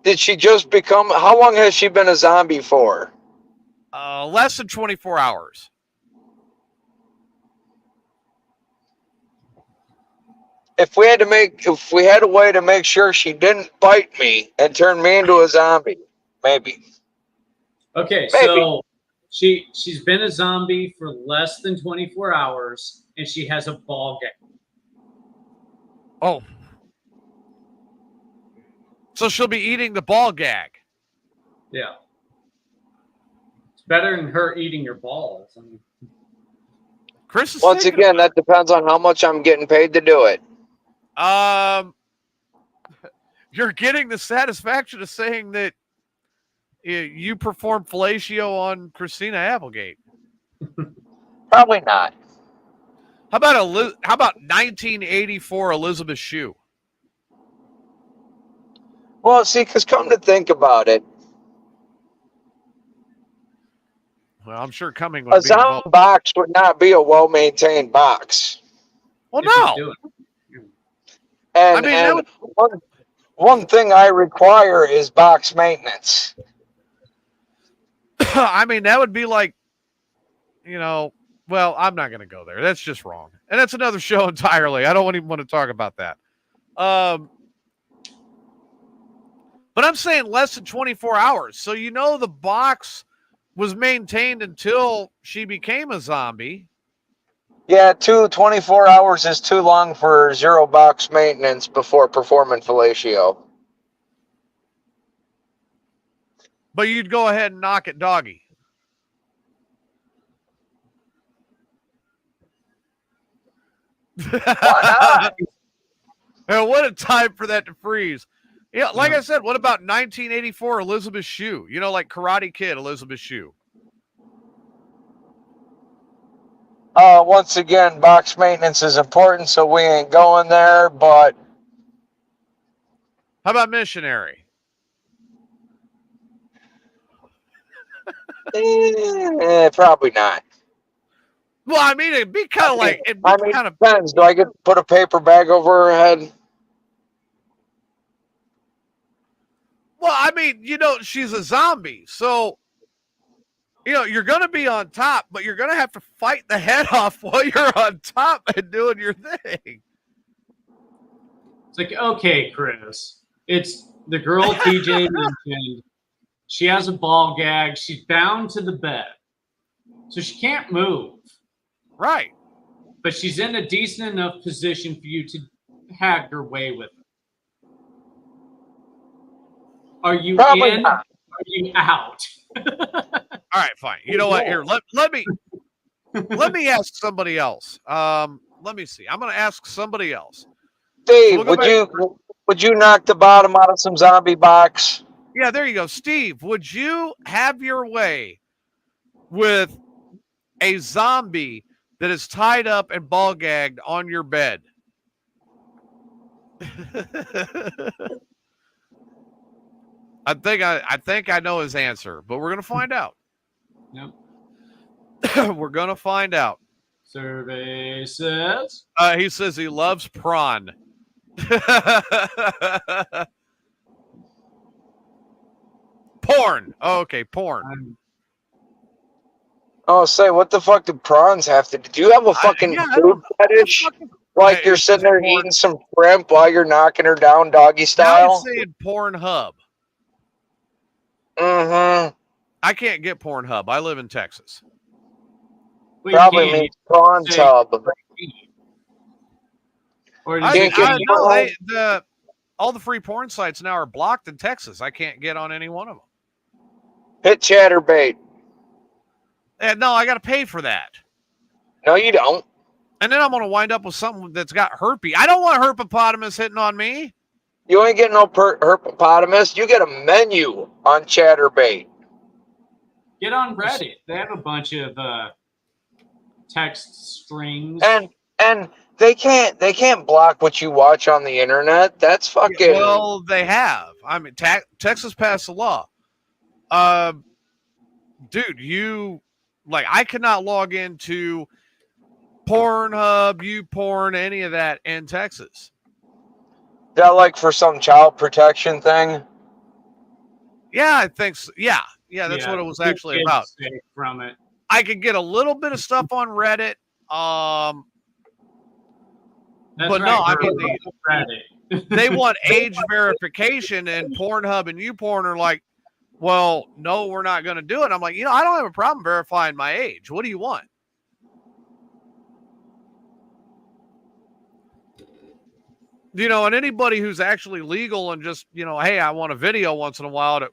Did she just become? How long has she been a zombie for? Less than 24 hours. If we had a way to make sure she didn't bite me and turn me into a zombie, maybe. Okay, Maybe. so she's been a zombie for less than 24 hours, and she has a ball gag. Oh. So she'll be eating the ball gag. Yeah. It's better than her eating your balls. I mean, Chris is Once again, that depends on how much I'm getting paid to do it. You're getting the satisfaction of saying that you performed fellatio on Christina Applegate. Probably not. How about 1984 Elizabeth Shue? Well, see, because come to think about it, Well, I'm sure Cumming a would be zombie involved. box would not be a well-maintained box. Well, if you no. do it. And, I mean, one thing I require is box maintenance. I mean, that would be like, well, I'm not going to go there. That's just wrong. And that's another show entirely. I don't even want to talk about that. But I'm saying less than 24 hours. So, the box was maintained until she became a zombie. Yeah, 24 hours is too long for zero box maintenance before performing fellatio. But you'd go ahead and knock it doggy. Why not? Man, what a time for that to freeze. Yeah, like I said, what about 1984 Elizabeth Shue? Like Karate Kid Elizabeth Shue. Once again, box maintenance is important, so we ain't going there, but How about Missionary? probably not. Well, I mean, it'd be kind of like, it depends. Do I get to put a paper bag over her head? Well, I mean, she's a zombie. So, you're going to be on top, but you're going to have to fight the head off while you're on top and doing your thing. It's like, okay, Chris. It's the girl TJ mentioned. She has a ball gag. She's bound to the bed. So she can't move. Right. But she's in a decent enough position for you to have your way with her. Are you Probably in? not. Are you out? All right, fine. You know what? Here, let me ask somebody else. Let me see. I'm going to ask somebody else. Steve, So would you knock the bottom out of some zombie box? Yeah, there you go. Steve, would you have your way with a zombie that is tied up and ball gagged on your bed? I think I know his answer, but we're going to find out. Yep. We're going to find out. Survey says. He says he loves prawn. Porn. Oh, okay, porn. Oh, say, what the fuck do prawns have to do? Do you have a fucking food fetish? Like you're sitting there eating some shrimp while you're knocking her down doggy Now style? you're saying Pornhub. Mm-hmm. I can't get Pornhub. I live in Texas. Well, Probably means prawn tub. Or all the free porn sites now are blocked in Texas. I can't get on any one of them. Hit Chatterbait. No, I got to pay for that. No, you don't. And then I'm going to wind up with something that's got herpes. I don't want herpetopotamus hitting on me. You ain't getting no herpetopotamus. You get a menu on Chatterbait. Get on Reddit. They have a bunch of text strings. And they can't block what you watch on the internet. That's fucking. Well, they have. I mean, Texas passed a law. Dude, I cannot log into Pornhub, YouPorn, any of that in Texas. Is that like for some child protection thing? Yeah, I think so. Yeah, that's what it was actually kids about. safe from it. I could get a little bit of stuff on Reddit. That's but right, no, I girl. mean Reddit. they want age verification, and Pornhub and YouPorn are like, well, no, we're not going to do it. I'm like, I don't have a problem verifying my age. What do you want? And anybody who's actually legal and just, hey, I want a video once in a while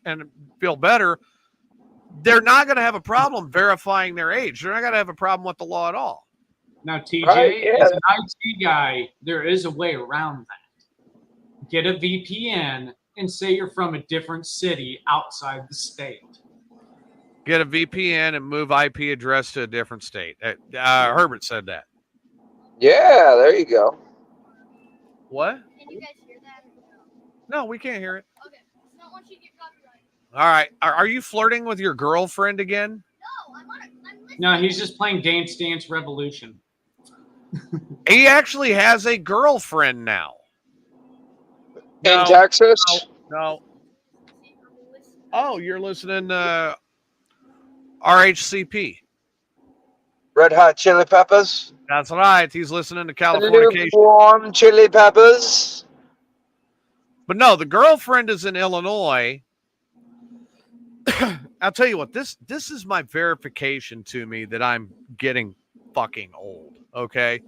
and feel better, they're not going to have a problem verifying their age. They're not going to have a problem with the law at all. Now, TJ, Right, yeah. as an IT guy, there is a way around that. Get a VPN and say you're from a different city outside the state. Get a VPN and move IP address to a different state. Herbert said that. Yeah, there you go. What? Can you guys hear that? No, we can't hear it. Okay. It's not once you get copyrighted. All right. Are you flirting with your girlfriend again? No, I'm listening. No, he's just playing Dance Dance Revolution. He actually has a girlfriend now. In Texas? No. Oh, you're listening to RHCP. Red Hot Chili Peppers? That's right. He's listening to Californication. Warm Chili Peppers? But no, the girlfriend is in Illinois. I'll tell you what, this is my verification to me that I'm getting fucking old, okay?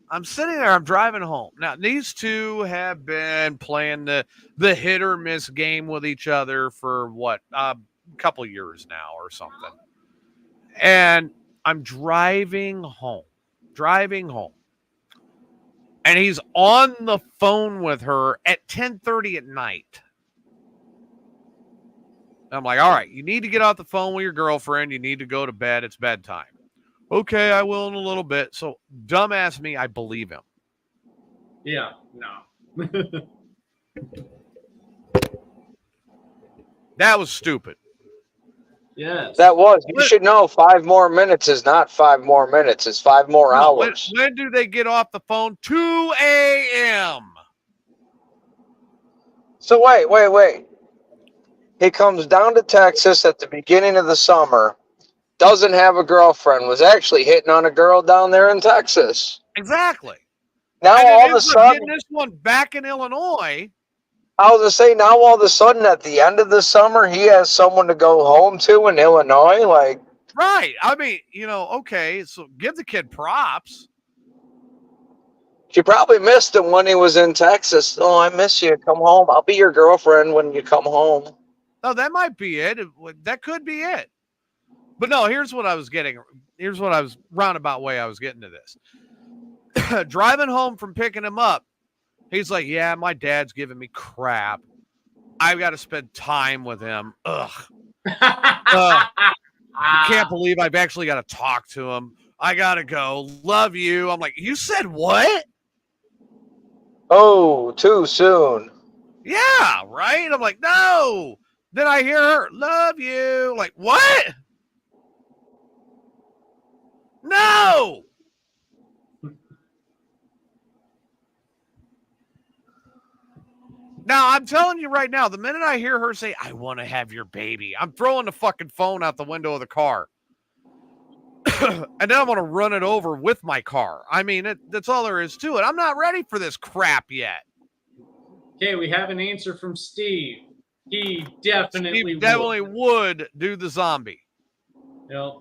I'm sitting there, I'm driving home. Now, these two have been playing the hit or miss game with each other for what, a couple years now or something. And I'm driving home. And he's on the phone with her at 10:30 at night. I'm like, all right, you need to get off the phone with your girlfriend. You need to go to bed. It's bedtime. Okay, I will in a little bit. So dumbass me, I believe him. Yeah, no. That was stupid. Yes. That was. You should know 5 more minutes is not 5 more minutes. It's 5 more hours. When do they get off the phone? 2 a.m. So wait. He comes down to Texas at the beginning of the summer, doesn't have a girlfriend, was actually hitting on a girl down there in Texas. Exactly. Now and all of a sudden, getting this one back in Illinois. I was going to say, now all of a sudden at the end of the summer, he has someone to go home to in Illinois. Like, right. I mean, okay, so give the kid props. She probably missed him when he was in Texas. Oh, I miss you. Come home. I'll be your girlfriend when you come home. Oh, that might be it. That could be it. But no, here's what I was getting. Here's what I was roundabout way I was getting to this. Driving home from picking him up, he's like, yeah, my dad's giving me crap. I've got to spend time with him. Ugh. I can't believe I've actually got to talk to him. I got to go. Love you. I'm like, you said what? Oh, too soon. Yeah, right? I'm like, no. Then I hear her, love you. Like, what? No. Now, I'm telling you right now, the minute I hear her say, I want to have your baby, I'm throwing the fucking phone out the window of the car. And then I'm going to run it over with my car. I mean, that's all there is to it. I'm not ready for this crap yet. Okay, we have an answer from Steve. He definitely would do the zombie. Yep.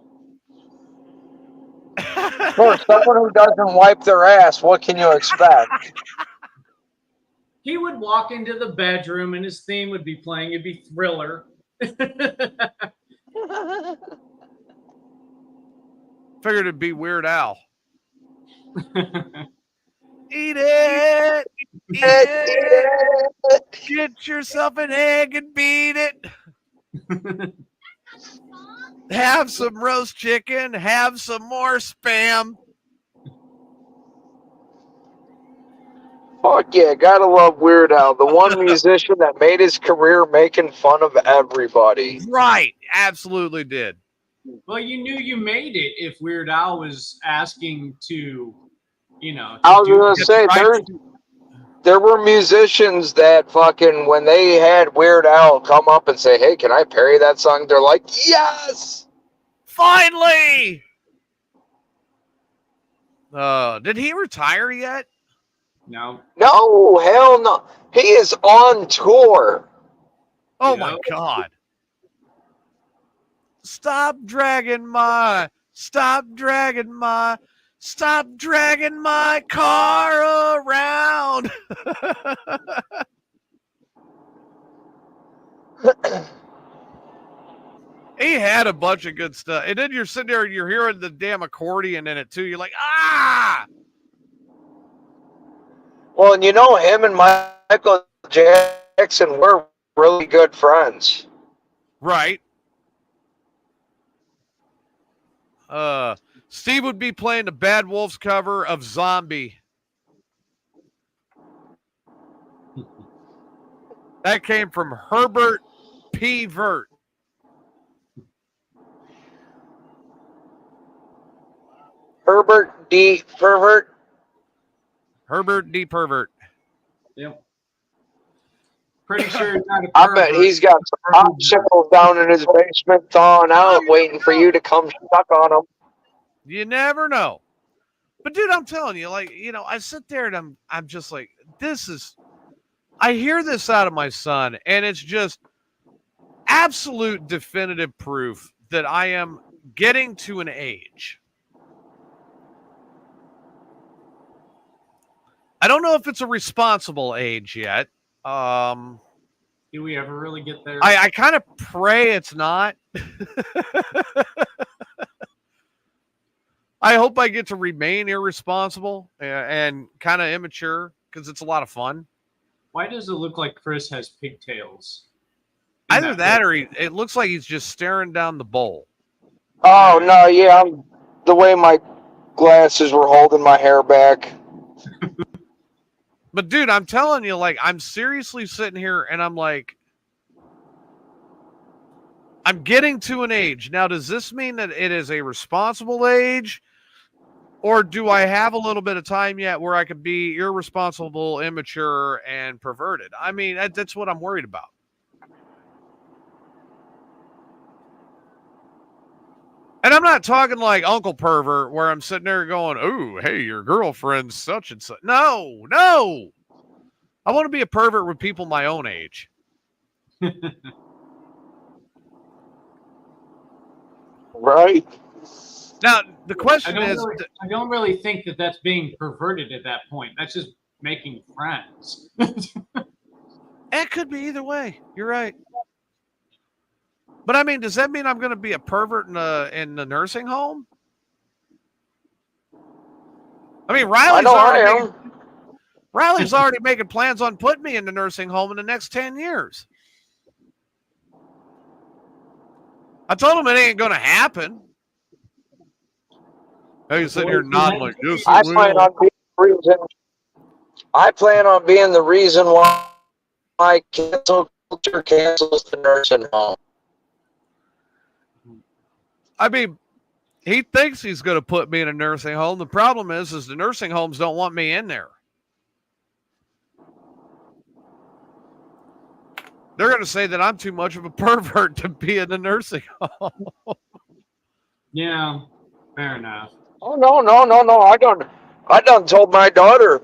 For someone who doesn't wipe their ass, what can you expect? He would walk into the bedroom and his theme would be playing. It'd be Thriller. Figured it'd be Weird Al. Eat it. Eat it. Get yourself an egg and beat it. Have some roast chicken. Have some more Spam. Fuck yeah, gotta love Weird Al, the one musician that made his career making fun of everybody. Right, absolutely did. Well, you knew you made it if Weird Al was asking to, I to was do. gonna say there were musicians that fucking when they had Weird Al come up and say, "Hey, can I parody that song?" They're like, "Yes." Finally. Did he retire yet? No. No, hell no. He is on tour. Oh Yep. my God. Stop dragging my car around. He had a bunch of good stuff. And then you're sitting there and you're hearing the damn accordion in it too. You're like, ah! Well, and him and Michael Jackson were really good friends. Right. Steve would be playing the Bad Wolves cover of Zombie. That came from Herbert P. Vert. Herbert D. Pervert. Herbert D. Pervert. Yep. Pretty sure he's not a I pervert. bet he's got some popsicles down in his basement thawing out, waiting for you to come suck on them. You never know. But dude, I'm telling you, like, I sit there and I'm just like, I hear this out of my son, and it's just absolute definitive proof that I am getting to an age. I don't know if it's a responsible age yet. Do we ever really get there? I kind of pray it's not. I hope I get to remain irresponsible and kind of immature because it's a lot of fun. Why does it look like Chris has pigtails? Either that or it looks like he's just staring down the bowl. Oh, no, yeah, the way my glasses were holding my hair back. But dude, I'm telling you, like, I'm seriously sitting here and I'm like, I'm getting to an age. Now, does this mean that it is a responsible age? Or do I have a little bit of time yet where I could be irresponsible, immature, and perverted? I mean, that's what I'm worried about. And I'm not talking like Uncle Pervert where I'm sitting there going, "Oh, hey, your girlfriend's such and such." No. I want to be a pervert with people my own age. Right. Now, the question I is... don't really think that that's being perverted at that point. That's just making friends. It could be either way. You're right. But I mean, does that mean I'm going to be a pervert in the nursing home? I mean, Riley's already making plans on putting me in the nursing home in the next 10 years. I told him it ain't going to happen. Hey, you sitting here nodding like, yes, I plan on being the reason why cancel culture cancels the nursing home. I mean, he thinks he's going to put me in a nursing home. The problem is the nursing homes don't want me in there. They're going to say that I'm too much of a pervert to be in the nursing home. Yeah, fair enough. Oh, no. I done told my daughter,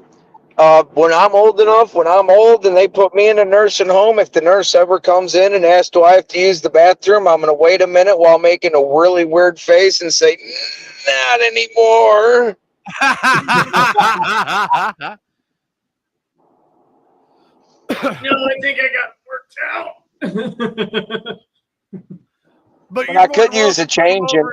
when I'm old and they put me in a nursing home, if the nurse ever comes in and asks, do I have to use the bathroom, I'm going to wait a minute while making a really weird face and say, not anymore. No, I think I got worked out. But I could use a change in.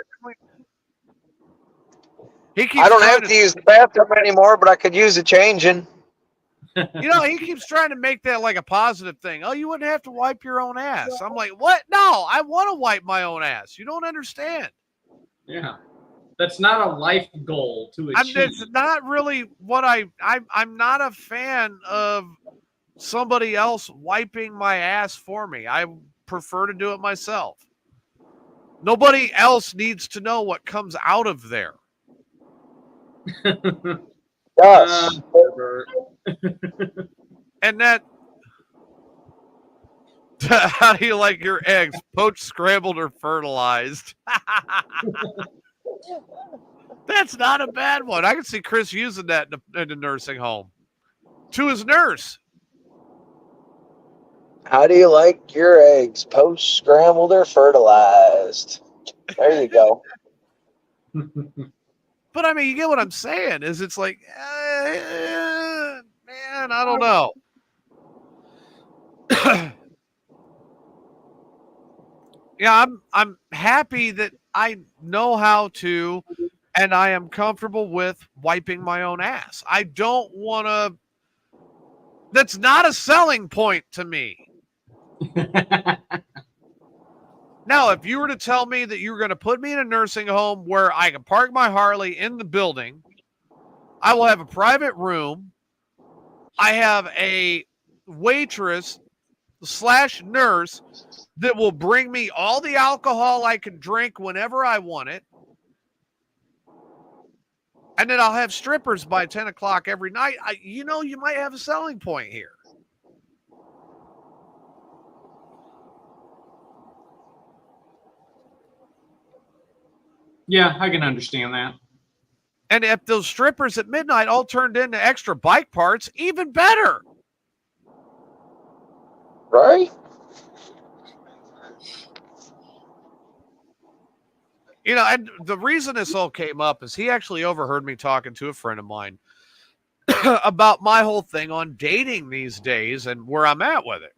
I don't have to use the bathroom anymore, but I could use a changing. He keeps trying to make that like a positive thing. Oh, you wouldn't have to wipe your own ass. I'm like, what? No, I want to wipe my own ass. You don't understand. Yeah. That's not a life goal to achieve. It's not really what I'm not a fan of somebody else wiping my ass for me. I prefer to do it myself. Nobody else needs to know what comes out of there. Yes. And that, how do you like your eggs? Poached, scrambled, or fertilized? That's not a bad one. I can see Chris using that in a nursing home. To his nurse. How do you like your eggs? Post scrambled or fertilized? There you go. But I mean, you get what I'm saying. Is it's like, man, I don't know. Yeah, I'm happy that I know how to, and I am comfortable with wiping my own ass. I don't want to. That's not a selling point to me. Now, if you were to tell me that you were going to put me in a nursing home where I can park my Harley in the building, I will have a private room. I have a waitress / nurse that will bring me all the alcohol I can drink whenever I want it. And then I'll have strippers by 10 o'clock every night. You might have a selling point here. Yeah, I can understand that. And if those strippers at midnight all turned into extra bike parts, even better. Right? And the reason this all came up is he actually overheard me talking to a friend of mine about my whole thing on dating these days and where I'm at with it.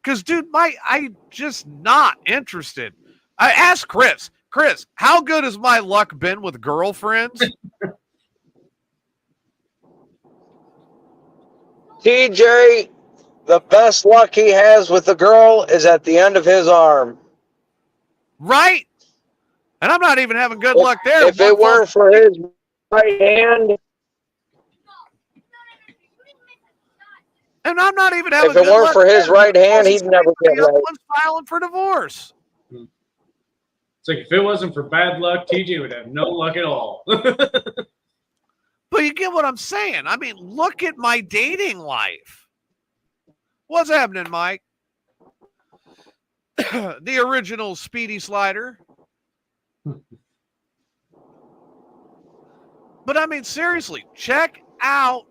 Because, dude, I just not interested. I asked Chris, how good has my luck been with girlfriends? TJ, the best luck he has with the girl is at the end of his arm. Right? And I'm not even having good luck there. If it weren't for his right hand, and I'm not even having if it good weren't luck for his there. right hand, he'd never get The other right. one's filing for divorce. It's like if it wasn't for bad luck, TJ would have no luck at all. But you get what I'm saying. I mean, look at my dating life. What's happening, Mike? The original Speedy Slider. But I mean, seriously, check out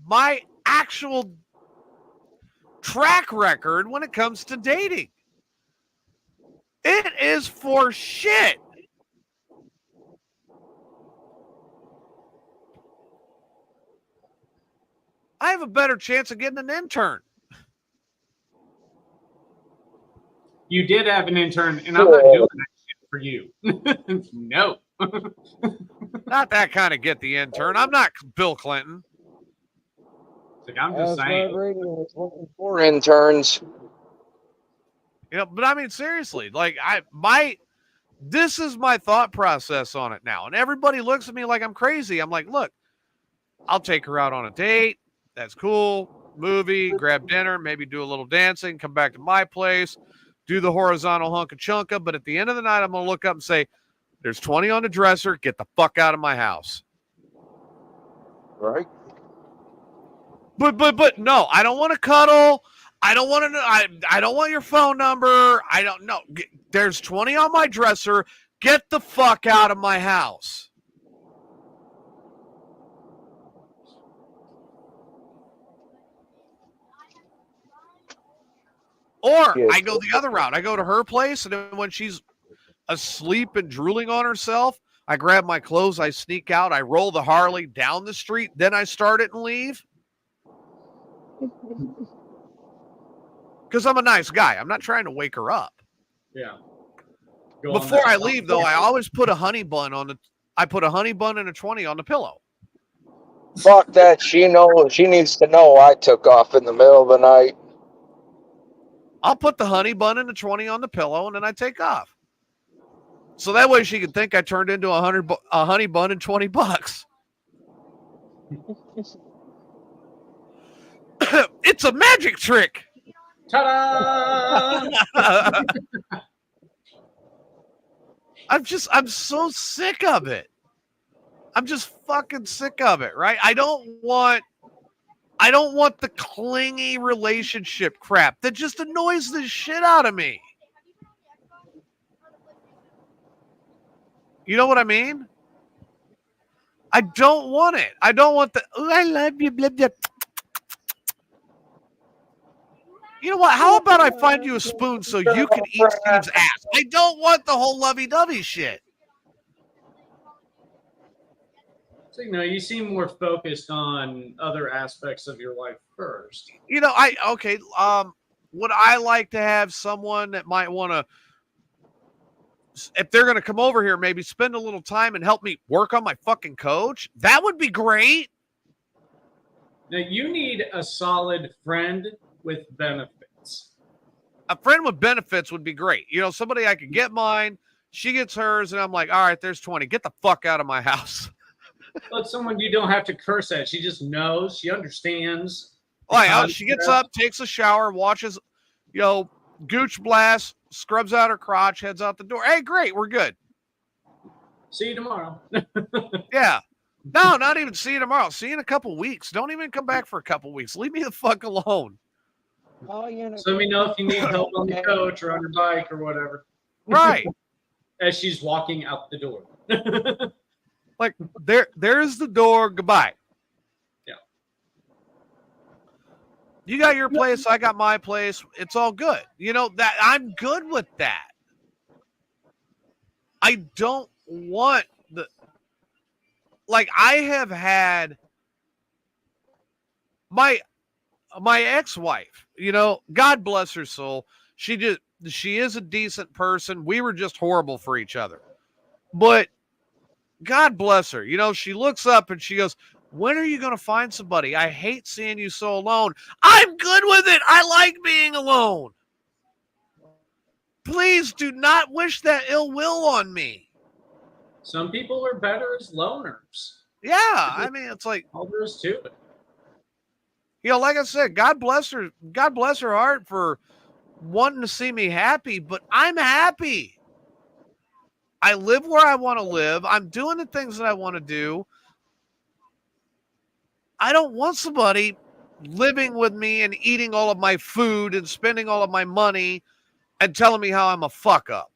my actual track record when it comes to dating. It is for shit. I have a better chance of getting an intern. You did have an intern, and I'm not doing that shit for you. No. Not that kind of get the intern. I'm not Bill Clinton. Like, I'm just saying. Radio is looking for interns. But I mean, seriously, like this is my thought process on it now. And everybody looks at me like I'm crazy. I'm like, look, I'll take her out on a date. That's cool. Movie, grab dinner, maybe do a little dancing, come back to my place, do the horizontal hunka chunka. But at the end of the night, I'm going to look up and say, there's 20 on the dresser. Get the fuck out of my house. Right. But no, I don't want to cuddle. I don't want to know. I don't want your phone number. I don't know. There's 20 on my dresser. Get the fuck out of my house. Or I go the other route. I go to her place, and then when she's asleep and drooling on herself, I grab my clothes, I sneak out, I roll the Harley down the street, then I start it and leave. Because I'm a nice guy. I'm not trying to wake her up. Yeah. Before I leave, though, I always put a honey bun on I put a honey bun and a 20 on the pillow. Fuck that. She needs to know I took off in the middle of the night. I'll put the honey bun and the 20 on the pillow, and then I take off. So that way she can think I turned into a honey bun and $20. It's a magic trick. Ta-da! I'm so sick of it. I'm just fucking sick of it, right? I don't want the clingy relationship crap that just annoys the shit out of me. You know what I mean? I don't want it. I don't want the, oh, I love you, blah, blah. You know what? How about I find you a spoon so you can eat Steve's ass? I don't want the whole lovey-dovey shit. So, you seem more focused on other aspects of your life first. You know, would I like to have someone that might want to, if they're going to come over here, maybe spend a little time and help me work on my fucking coach? That would be great. Now, you need a solid friend with benefits. A friend with benefits would be great. You know, somebody I could get mine, she gets hers, and I'm like, all right, there's 20. Get the fuck out of my house. But someone you don't have to curse at. She just knows. She understands. She gets up, takes a shower, watches, gooch blast, scrubs out her crotch, heads out the door. Hey, great, we're good. See you tomorrow. Yeah. No, not even see you tomorrow. See you in a couple weeks. Don't even come back for a couple weeks. Leave me the fuck alone. So let me know if you need help on the coach or on your bike or whatever. Right. As she's walking out the door. Like, there's the door. Goodbye. Yeah. You got your place. I got my place. It's all good. That I'm good with that. I don't want I have had my ex-wife, God bless her soul. She is a decent person. We were just horrible for each other. But God bless her. She looks up and she goes, when are you going to find somebody? I hate seeing you so alone. I'm good with it. I like being alone. Please do not wish that ill will on me. Some people are better as loners. Yeah, I mean, it's like, all there is to it. Like I said, God bless her heart for wanting to see me happy, but I'm happy. I live where I want to live. I'm doing the things that I want to do. I don't want somebody living with me and eating all of my food and spending all of my money and telling me how I'm a fuck up.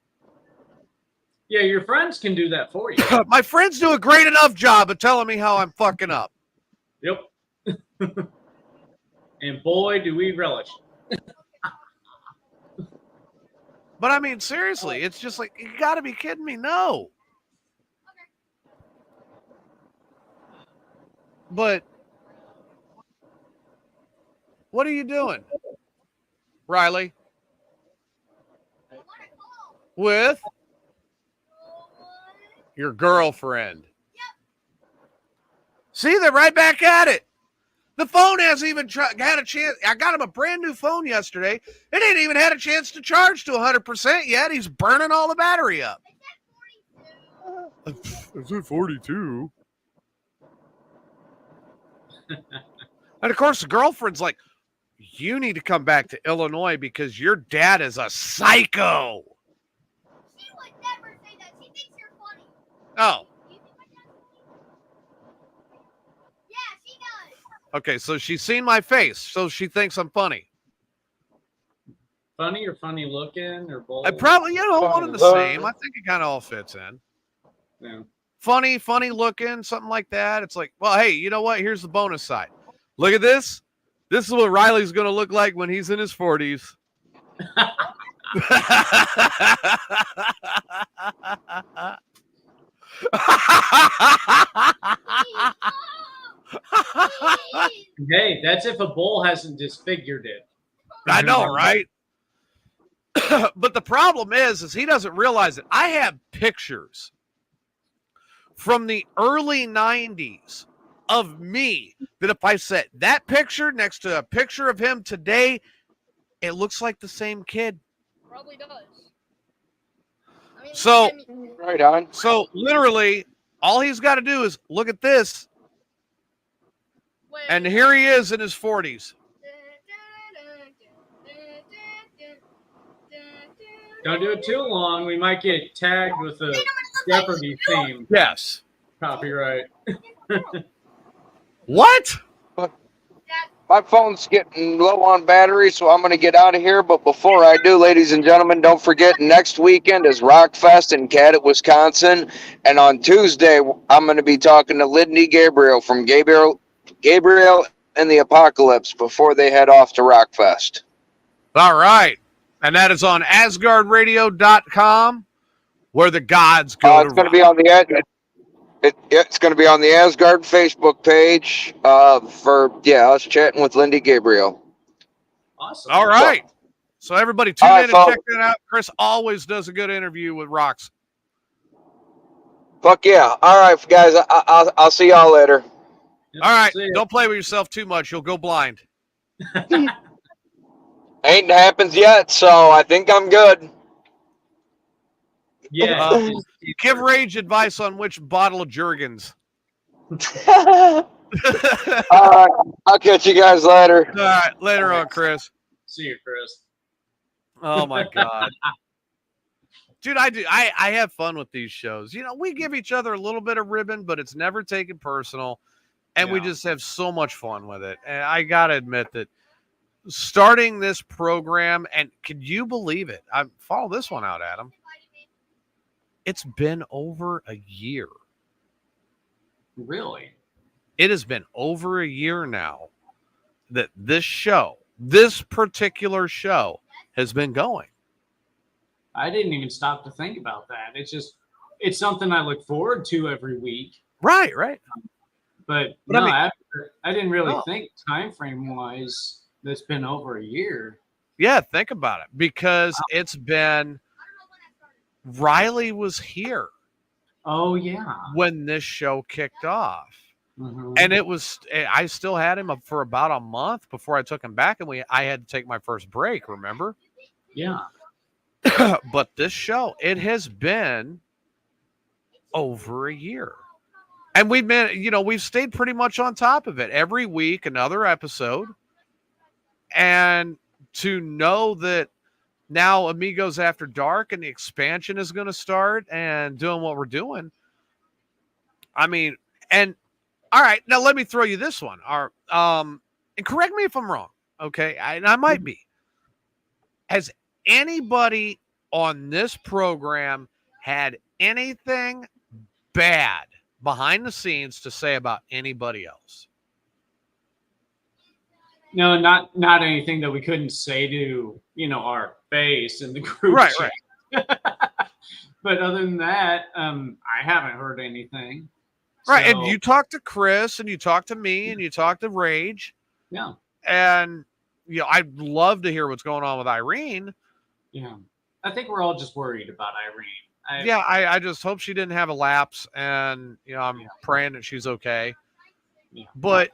Yeah, your friends can do that for you. My friends do a great enough job of telling me how I'm fucking up. Yep. And boy, do we relish. But I mean, seriously, it's just like, you got to be kidding me. No. But what are you doing, Riley? With your girlfriend. See, they're right back at it. The phone hasn't even had a chance. I got him a brand new phone yesterday. It ain't even had a chance to charge to 100% yet. He's burning all the battery up. Is it 42? And of course, the girlfriend's like, you need to come back to Illinois because your dad is a psycho. She would never say that. She thinks you're funny. Oh. Do you think my dad's funny? Yeah, she does. Okay, so she's seen my face, so she thinks I'm funny. Funny or funny looking or both? I probably, one and the same. I think it kind of all fits in. Yeah. Funny looking, something like that. It's like, well, hey, you know what? Here's the bonus side. Look at this. This is what Riley's going to look like when he's in his 40s. Hey, that's if a bull hasn't disfigured it. I know, right? But the problem is he doesn't realize it. I have pictures from the early 90s of me that if I set that picture next to a picture of him today, it looks like the same kid. Probably does. I mean, So, Right on. so literally, all he's got to do is look at this, and here he is in his 40s. Don't do it too long. We might get tagged with a Jeopardy theme. Yes. Copyright. What? My phone's getting low on battery, so I'm going to get out of here. But before I do, ladies and gentlemen, don't forget next weekend is Rockfest in Cadett, Wisconsin. And on Tuesday, I'm going to be talking to Lindy Gabriel from Gabriel and the Apocalypse before they head off to Rockfest. All right. And that is on AsgardRadio.com, where the gods go It's to going to rock. be on the it's going to be on the Asgard Facebook page for us chatting with Lindy Gabriel. Awesome. All right. So everybody tune All right, in and check folks. that out. Chris always does a good interview with Rox. Fuck yeah! All right, guys. I'll see y'all later. Yep, All right. see ya. Don't play with yourself too much. You'll go blind. Ain't happens yet, so I think I'm good. Yeah. Give Rage advice on which bottle of Jergens. All right, I'll catch you guys later. All right. Later on, Chris. See you, Chris. Oh, my God. Dude, I have fun with these shows. You know, we give each other a little bit of ribbon, but it's never taken personal. And we Yeah. just have so much fun with it. And I got to admit that starting this program, and can you believe it? Follow this one out, Adam. It's been over a year. Really? It has been over a year now that this particular show has been going. I didn't even stop to think about that. It's something I look forward to every week. Right. But But no, I I didn't really No. think time frame wise that's been over a year. Yeah, think about it. Because it's been Riley was here Oh yeah. when this show kicked off. Mhm. And I still had him for about a month before I took him back, and I had to take my first break, remember? Yeah. But this show, it has been over a year. And we've stayed pretty much on top of it. Every week, another episode. And to know that now Amigos After Dark and the expansion is going to start and doing what we're doing. I mean, and all right, now let me throw you this one. And correct me if I'm wrong, okay? And I might be. Has anybody on this program had anything bad behind the scenes to say about anybody else? No, not anything that we couldn't say to, our face in the group Right, chat. But other than that, I haven't heard anything. Right, So, and you talk to Chris, and you talk to me, and you talk to Rage, yeah. and I'd love to hear what's going on with Irene. Yeah. I think we're all just worried about Irene. I just hope she didn't have a lapse, and I'm praying that she's okay. Yeah. But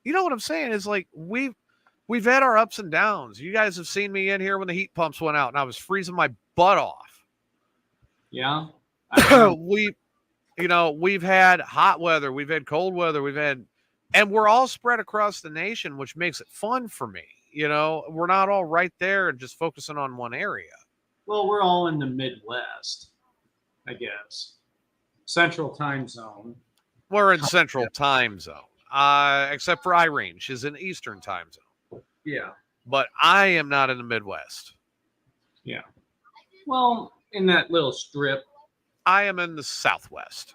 you know what I'm saying is, like, we've had our ups and downs. You guys have seen me in here when the heat pumps went out, and I was freezing my butt off. Yeah. We've had hot weather, we've had cold weather, and we're all spread across the nation, which makes it fun for me. We're not all right there and just focusing on one area. Well, we're all in the Midwest, I guess. Central time zone. We're in Central time zone, except for Irene. She's in Eastern time zone. Yeah. But I am not in the Midwest. Yeah. Well, in that little strip. I am in the Southwest.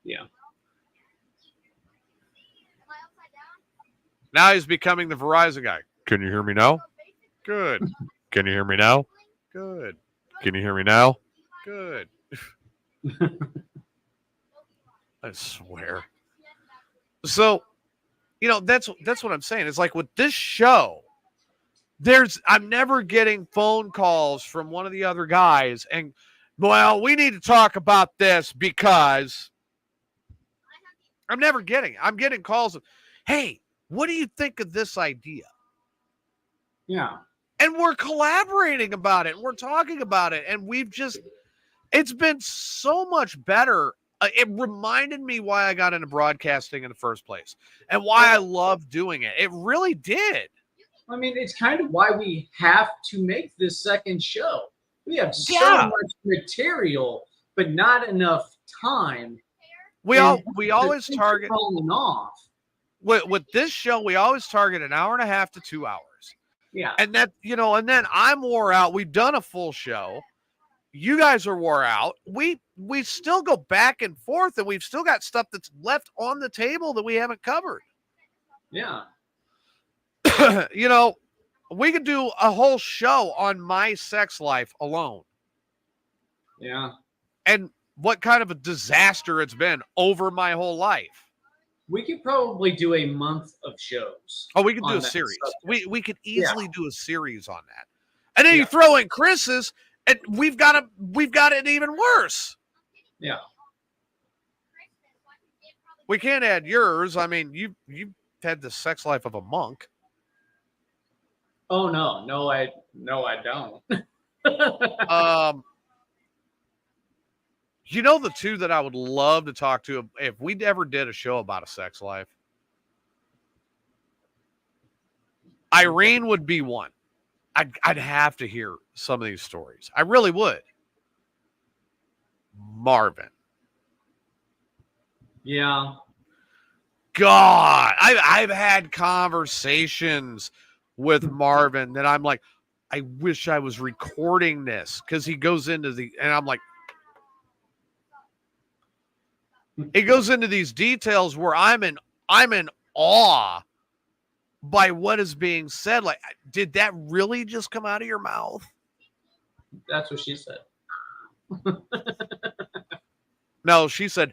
Yeah. Now he's becoming the Verizon guy. Can you hear me now? Good. Can you hear me now? Good. Can you hear me now? Good. I swear. So, that's what I'm saying. It's like with this show, I'm never getting phone calls from one of the other guys and, well, we need to talk about this because I'm getting calls of, hey, what do you think of this idea? Yeah. And we're collaborating about it. We're talking about it. And it's been so much better. It reminded me why I got into broadcasting in the first place and why I love doing it. It really did. I mean, it's kind of why we have to make this second show. We have so Yeah. much material, but not enough time. We And always things are target falling off. with this show. We always target an hour and a half to 2 hours. Yeah. And that, and then I'm wore out. We've done a full show. You guys are wore out. We still go back and forth, and we've still got stuff that's left on the table that we haven't covered. Yeah. We could do a whole show on my sex life alone. Yeah. And what kind of a disaster it's been over my whole life. We could probably do a month of shows. Oh, we could do on a that series. subject. We could easily do a series on that. And then you throw in Chris's, and we've got it even worse. Yeah. We can't add yours. I mean, you had the sex life of a monk. Oh no, I don't. The two that I would love to talk to if we ever did a show about a sex life, Irene would be one. I'd have to hear some of these stories. I really would. Marvin. Yeah. God, I've had conversations with Marvin that I'm like, I wish I was recording this, because he goes into and I'm like, it goes into these details where I'm in awe by what is being said. Like, did that really just come out of your mouth? That's what she said. No, she said.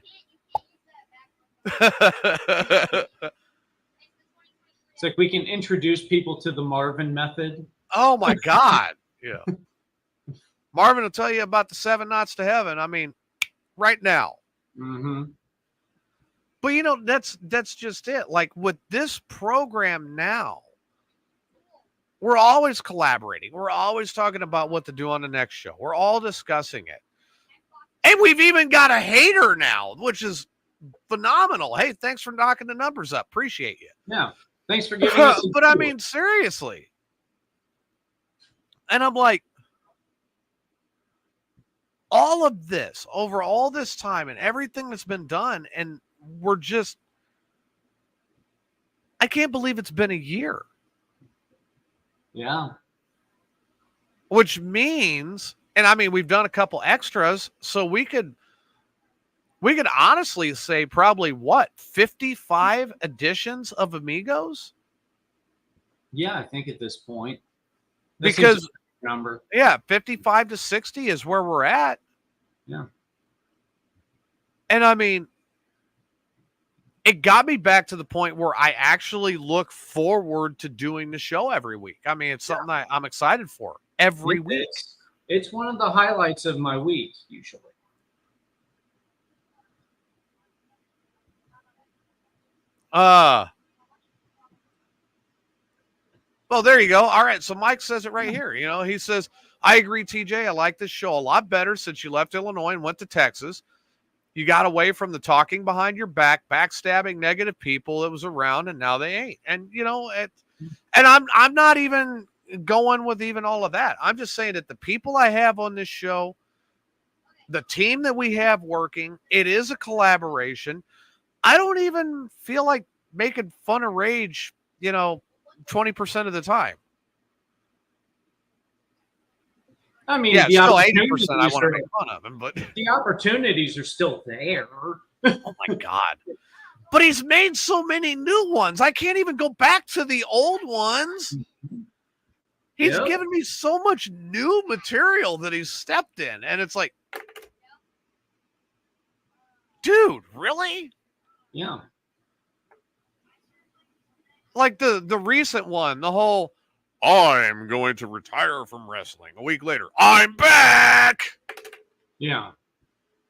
It's like we can introduce people to the Marvin method. Oh my God. Yeah. Marvin will tell you about the 7 knots to heaven. I mean, right now. Mm-hmm. But that's just it. Like with this program now, we're always collaborating. We're always talking about what to do on the next show. We're all discussing it. And we've even got a hater now, which is phenomenal. Hey, thanks for knocking the numbers up. Appreciate you. Yeah. Thanks for giving us. But I mean, seriously. And I'm like, all of this over all this time and everything that's been done, and we're just, I can't believe it's been a year. Yeah. Which means, and I mean, we've done a couple extras, so we could honestly say probably 55 editions of Amigos? Yeah, I think at this point. Because number. Yeah, 55 to 60 is where we're at. Yeah. And I mean, it got me back to the point where I actually look forward to doing the show every week. I mean, it's something I'm excited for every week. It's one of the highlights of my week, usually. Well, there you go. All right. So Mike says it right here. He says, I agree, TJ. I like this show a lot better since you left Illinois and went to Texas. You got away from the talking behind your back, backstabbing negative people that was around, and now they ain't. And, and I'm not even going with even all of that. I'm just saying that the people I have on this show, the team that we have working, it is a collaboration. I don't even feel like making fun of Rage, 20% of the time. I mean, yeah, still 80% I want to make fun of him, but the opportunities are still there. Oh my God. But he's made so many new ones. I can't even go back to the old ones. He's given me so much new material that he's stepped in. And it's like, dude, really? Yeah. Like the recent one, the whole, I'm going to retire from wrestling. A week later, I'm back. Yeah.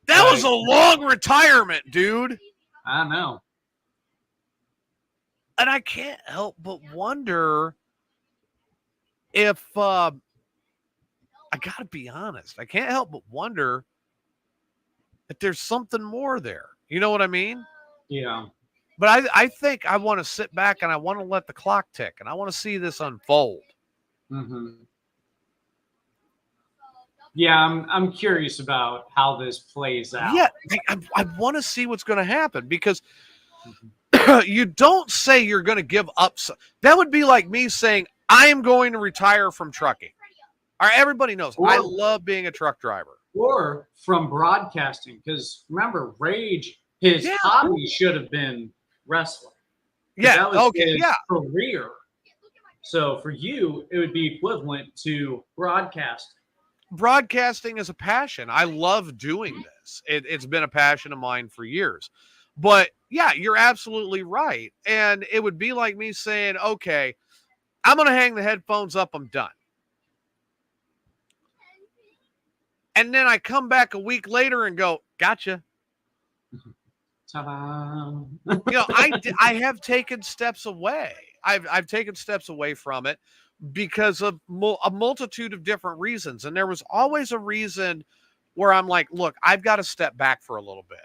That was a long retirement, dude. I know. And I can't help but wonder if, I got to be honest, I can't help but wonder if there's something more there. You know what I mean? Yeah. But I think I want to sit back and I want to let the clock tick and I want to see this unfold. Mm-hmm. Yeah, I'm curious about how this plays out. Yeah, I want to see what's going to happen because you don't say you're going to give up. That would be like me saying, I am going to retire from trucking. All right, everybody knows I love being a truck driver. Or from broadcasting, because remember, Rage, his hobby should have been wrestling. Yeah, that was okay, his career. So for you, it would be equivalent to broadcasting. Broadcasting is a passion. I love doing this. It's been a passion of mine for years. But yeah, you're absolutely right. And it would be like me saying, okay, I'm going to hang the headphones up. I'm done. And then I come back a week later and go, gotcha. Ta-da. I have taken steps away. I've taken steps away from it because of a multitude of different reasons. And there was always a reason where I'm like, look, I've got to step back for a little bit.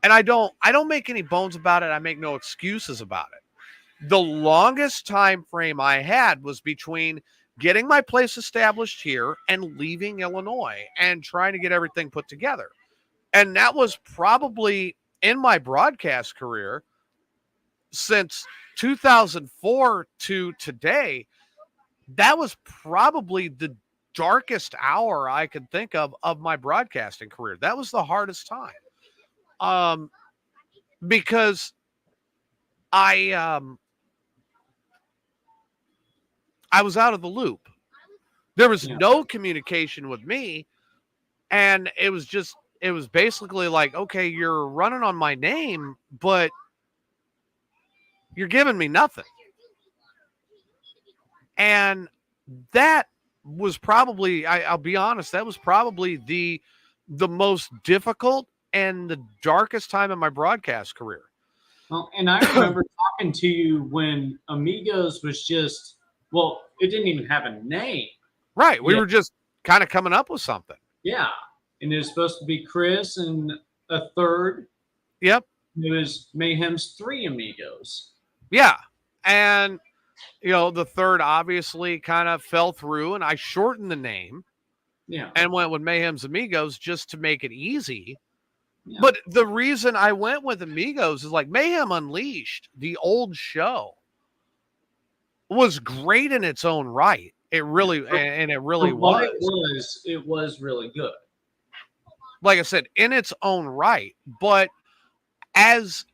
And I don't make any bones about it. I make no excuses about it. The longest time frame I had was between getting my place established here and leaving Illinois and trying to get everything put together. And that was probably in my broadcast career since 2004 to today. That was probably the darkest hour I could think of my broadcasting career. That was the hardest time. Because I was out of the loop. There was no communication with me. And it was basically like, okay, you're running on my name, but you're giving me nothing. And that was probably, I'll be honest, that was probably the most difficult and the darkest time in my broadcast career. Well, and I remember talking to you when Amigos was just, well, it didn't even have a name. Right. We were just kind of coming up with something. Yeah. And it was supposed to be Chris and a third. Yep. It was Mayhem's 3 Amigos. Yeah. And, the third obviously kind of fell through and I shortened the name. Yeah. And went with Mayhem's Amigos just to make it easy. Yeah. But the reason I went with Amigos is like Mayhem Unleashed, the old show, was great in its own right. It really, and it really was. It was really good. Like I said, in its own right. But as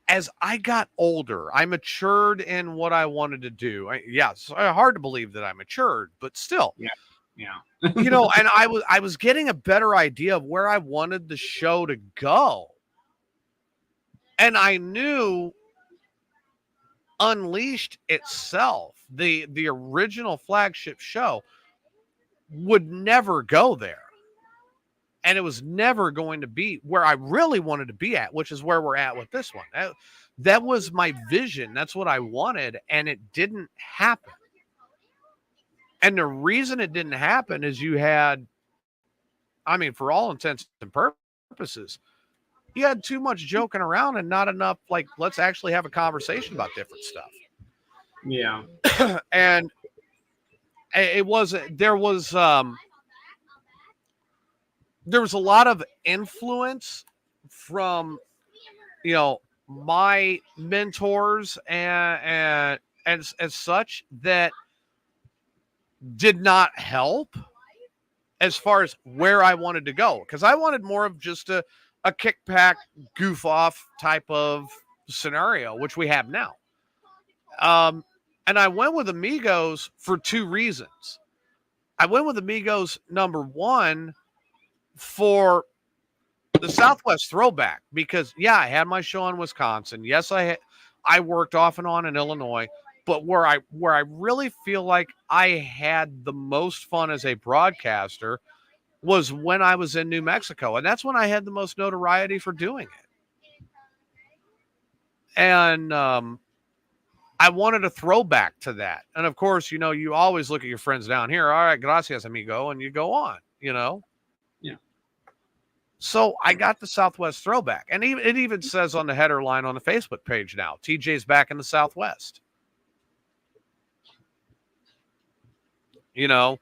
I got older, I matured in what I wanted to do. It's hard to believe that I matured, but still. Yeah. And I was getting a better idea of where I wanted the show to go. And I knew Unleashed itself, the original flagship show, would never go there. And it was never going to be where I really wanted to be at, which is where we're at with this one. That was my vision. That's what I wanted, and it didn't happen. And the reason it didn't happen is you had, for all intents and purposes, you had too much joking around and not enough, like, let's actually have a conversation about different stuff. Yeah. And there was a lot of influence from, my mentors and as such that did not help as far as where I wanted to go. Because I wanted more of just a kickback, goof off type of scenario, which we have now. And I went with Amigos for 2 reasons. I went with Amigos, number one, for the Southwest throwback, because I had my show in Wisconsin. Yes, I worked off and on in Illinois, but where I really feel like I had the most fun as a broadcaster was when I was in New Mexico, and that's when I had the most notoriety for doing it. And I wanted a throwback to that. And of course, you always look at your friends down here. All right, gracias, amigo, and you go on, Yeah. So I got the Southwest throwback. And it even says on the header line on the Facebook page now, TJ's back in the Southwest. You know,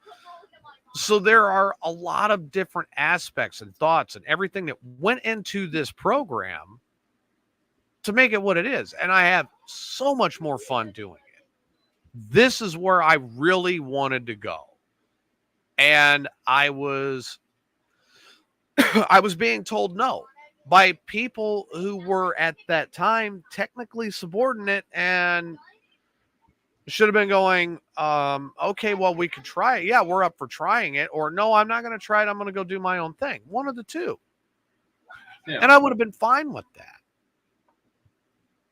so there are a lot of different aspects and thoughts and everything that went into this program to make it what it is. And I have so much more fun doing it. This is where I really wanted to go. And I was being told no by people who were at that time technically subordinate and should have been going, okay, well, we could try it. Yeah, we're up for trying it. Or no, I'm not going to try it. I'm going to go do my own thing. One of the two. Yeah. And I would have been fine with that.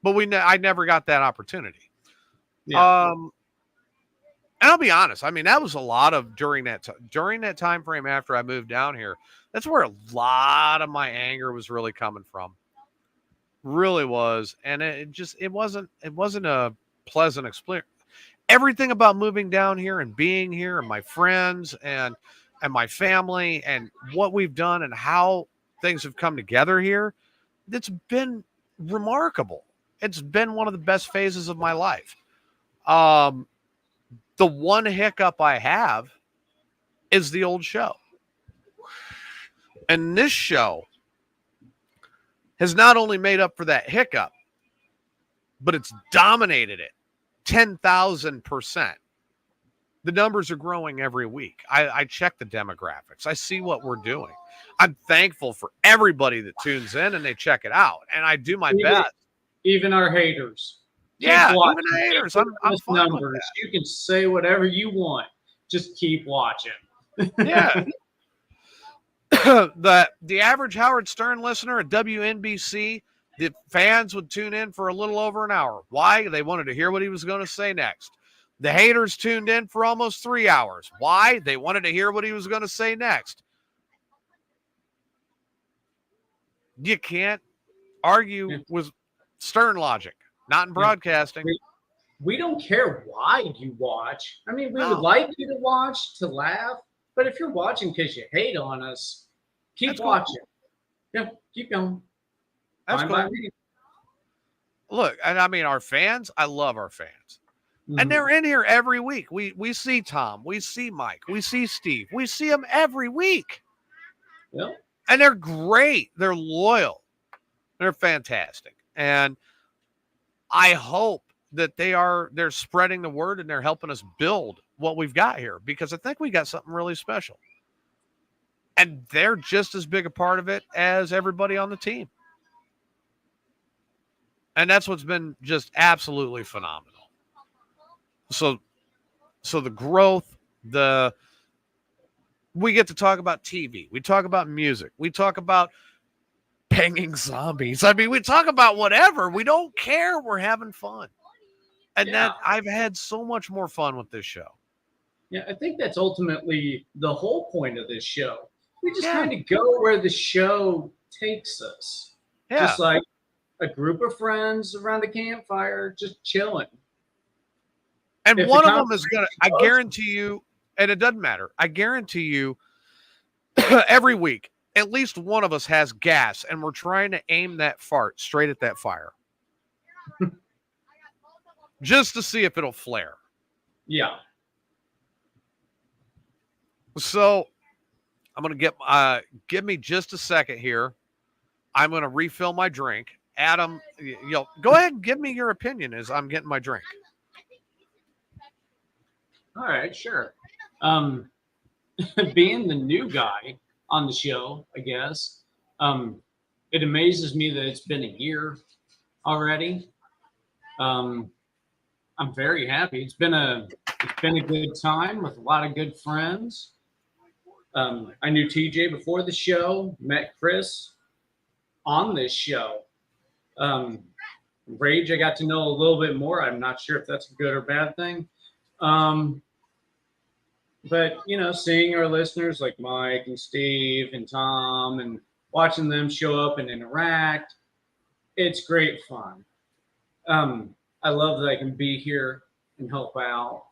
But I never got that opportunity. Yeah. And I'll be honest. I mean, that was a lot of during that time frame after I moved down here. That's where a lot of my anger was really coming from. Really was. And it wasn't a pleasant experience. Everything about moving down here and being here and my friends and my family and what we've done and how things have come together here, it's been remarkable. It's been one of the best phases of my life. The one hiccup I have is the old show. And this show has not only made up for that hiccup, but it's dominated it 10,000%. The numbers are growing every week. I check the demographics. I see what we're doing. I'm thankful for everybody that tunes in and they check it out. And I do my best. Even our haters. Yeah, even the haters. I'm fine numbers. With that. You can say whatever you want. Just keep watching. Yeah. The average Howard Stern listener at WNBC, the fans would tune in for a little over an hour. Why? They wanted to hear what he was going to say next. The haters tuned in for almost 3 hours. Why? They wanted to hear what he was going to say next. You can't argue with Stern logic, not in broadcasting. We don't care why you watch. I mean, we would like you to watch to laugh, but if you're watching because you hate on us, keep watching. Cool. Yeah, keep going. That's cool. Look, and I mean, our fans, I love our fans. Mm-hmm. And they're in here every week. We see Tom, we see Mike, we see Steve. We see them every week. Yeah. And they're great. They're loyal. They're fantastic. And I hope that they're spreading the word and they're helping us build what we've got here, because I think we got something really special. And they're just as big a part of it as everybody on the team. And that's what's been just absolutely phenomenal. So the growth, we get to talk about TV. We talk about music. We talk about banging zombies. I mean, we talk about whatever. We don't care. We're having fun. And that I've had so much more fun with this show. Yeah, I think that's ultimately the whole point of this show. We just kind of go where the show takes us. Yeah. Just like a group of friends around a campfire, just chilling. And one of them is going to, I guarantee you, and it doesn't matter, I guarantee you, every week, at least one of us has gas, and we're trying to aim that fart straight at that fire. Just to see if it'll flare. Yeah. So I'm going to give me just a second here. I'm going to refill my drink. Adam, go ahead and give me your opinion as I'm getting my drink. All right, sure. Being the new guy on the show, I guess, it amazes me that it's been a year already. I'm very happy. It's been a good time with a lot of good friends. I knew TJ before the show, met Chris on this show. Rage, I got to know a little bit more. I'm not sure if that's a good or bad thing. But, seeing our listeners like Mike and Steve and Tom and watching them show up and interact, it's great fun. I love that I can be here and help out.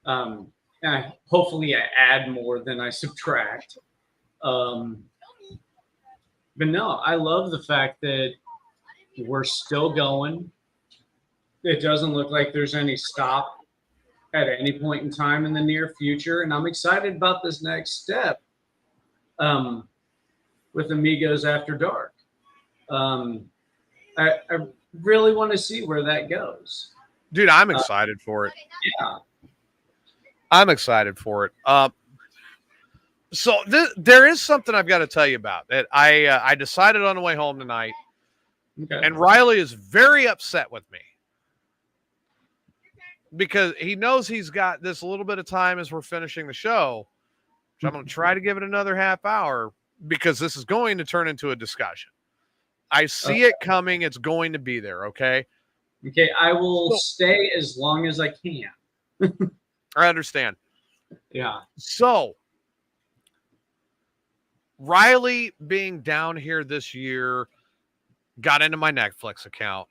And hopefully I add more than I subtract. But no, I love the fact that we're still going. It doesn't look like there's any stop at any point in time in the near future, and I'm excited about this next step with Amigos After Dark. I really want to see where that goes. Dude, I'm excited for it. Yeah. I'm excited for it. So there is something I've got to tell you about that I decided on the way home tonight, Okay. and Riley is very upset with me because he knows he's got this little bit of time as we're finishing the show, which I'm going to try to give it another half hour because this is going to turn into a discussion. I see it coming. It's going to be there, okay? Okay, I will stay as long as I can. I understand. Yeah. So, Riley being down here this year got into my Netflix account,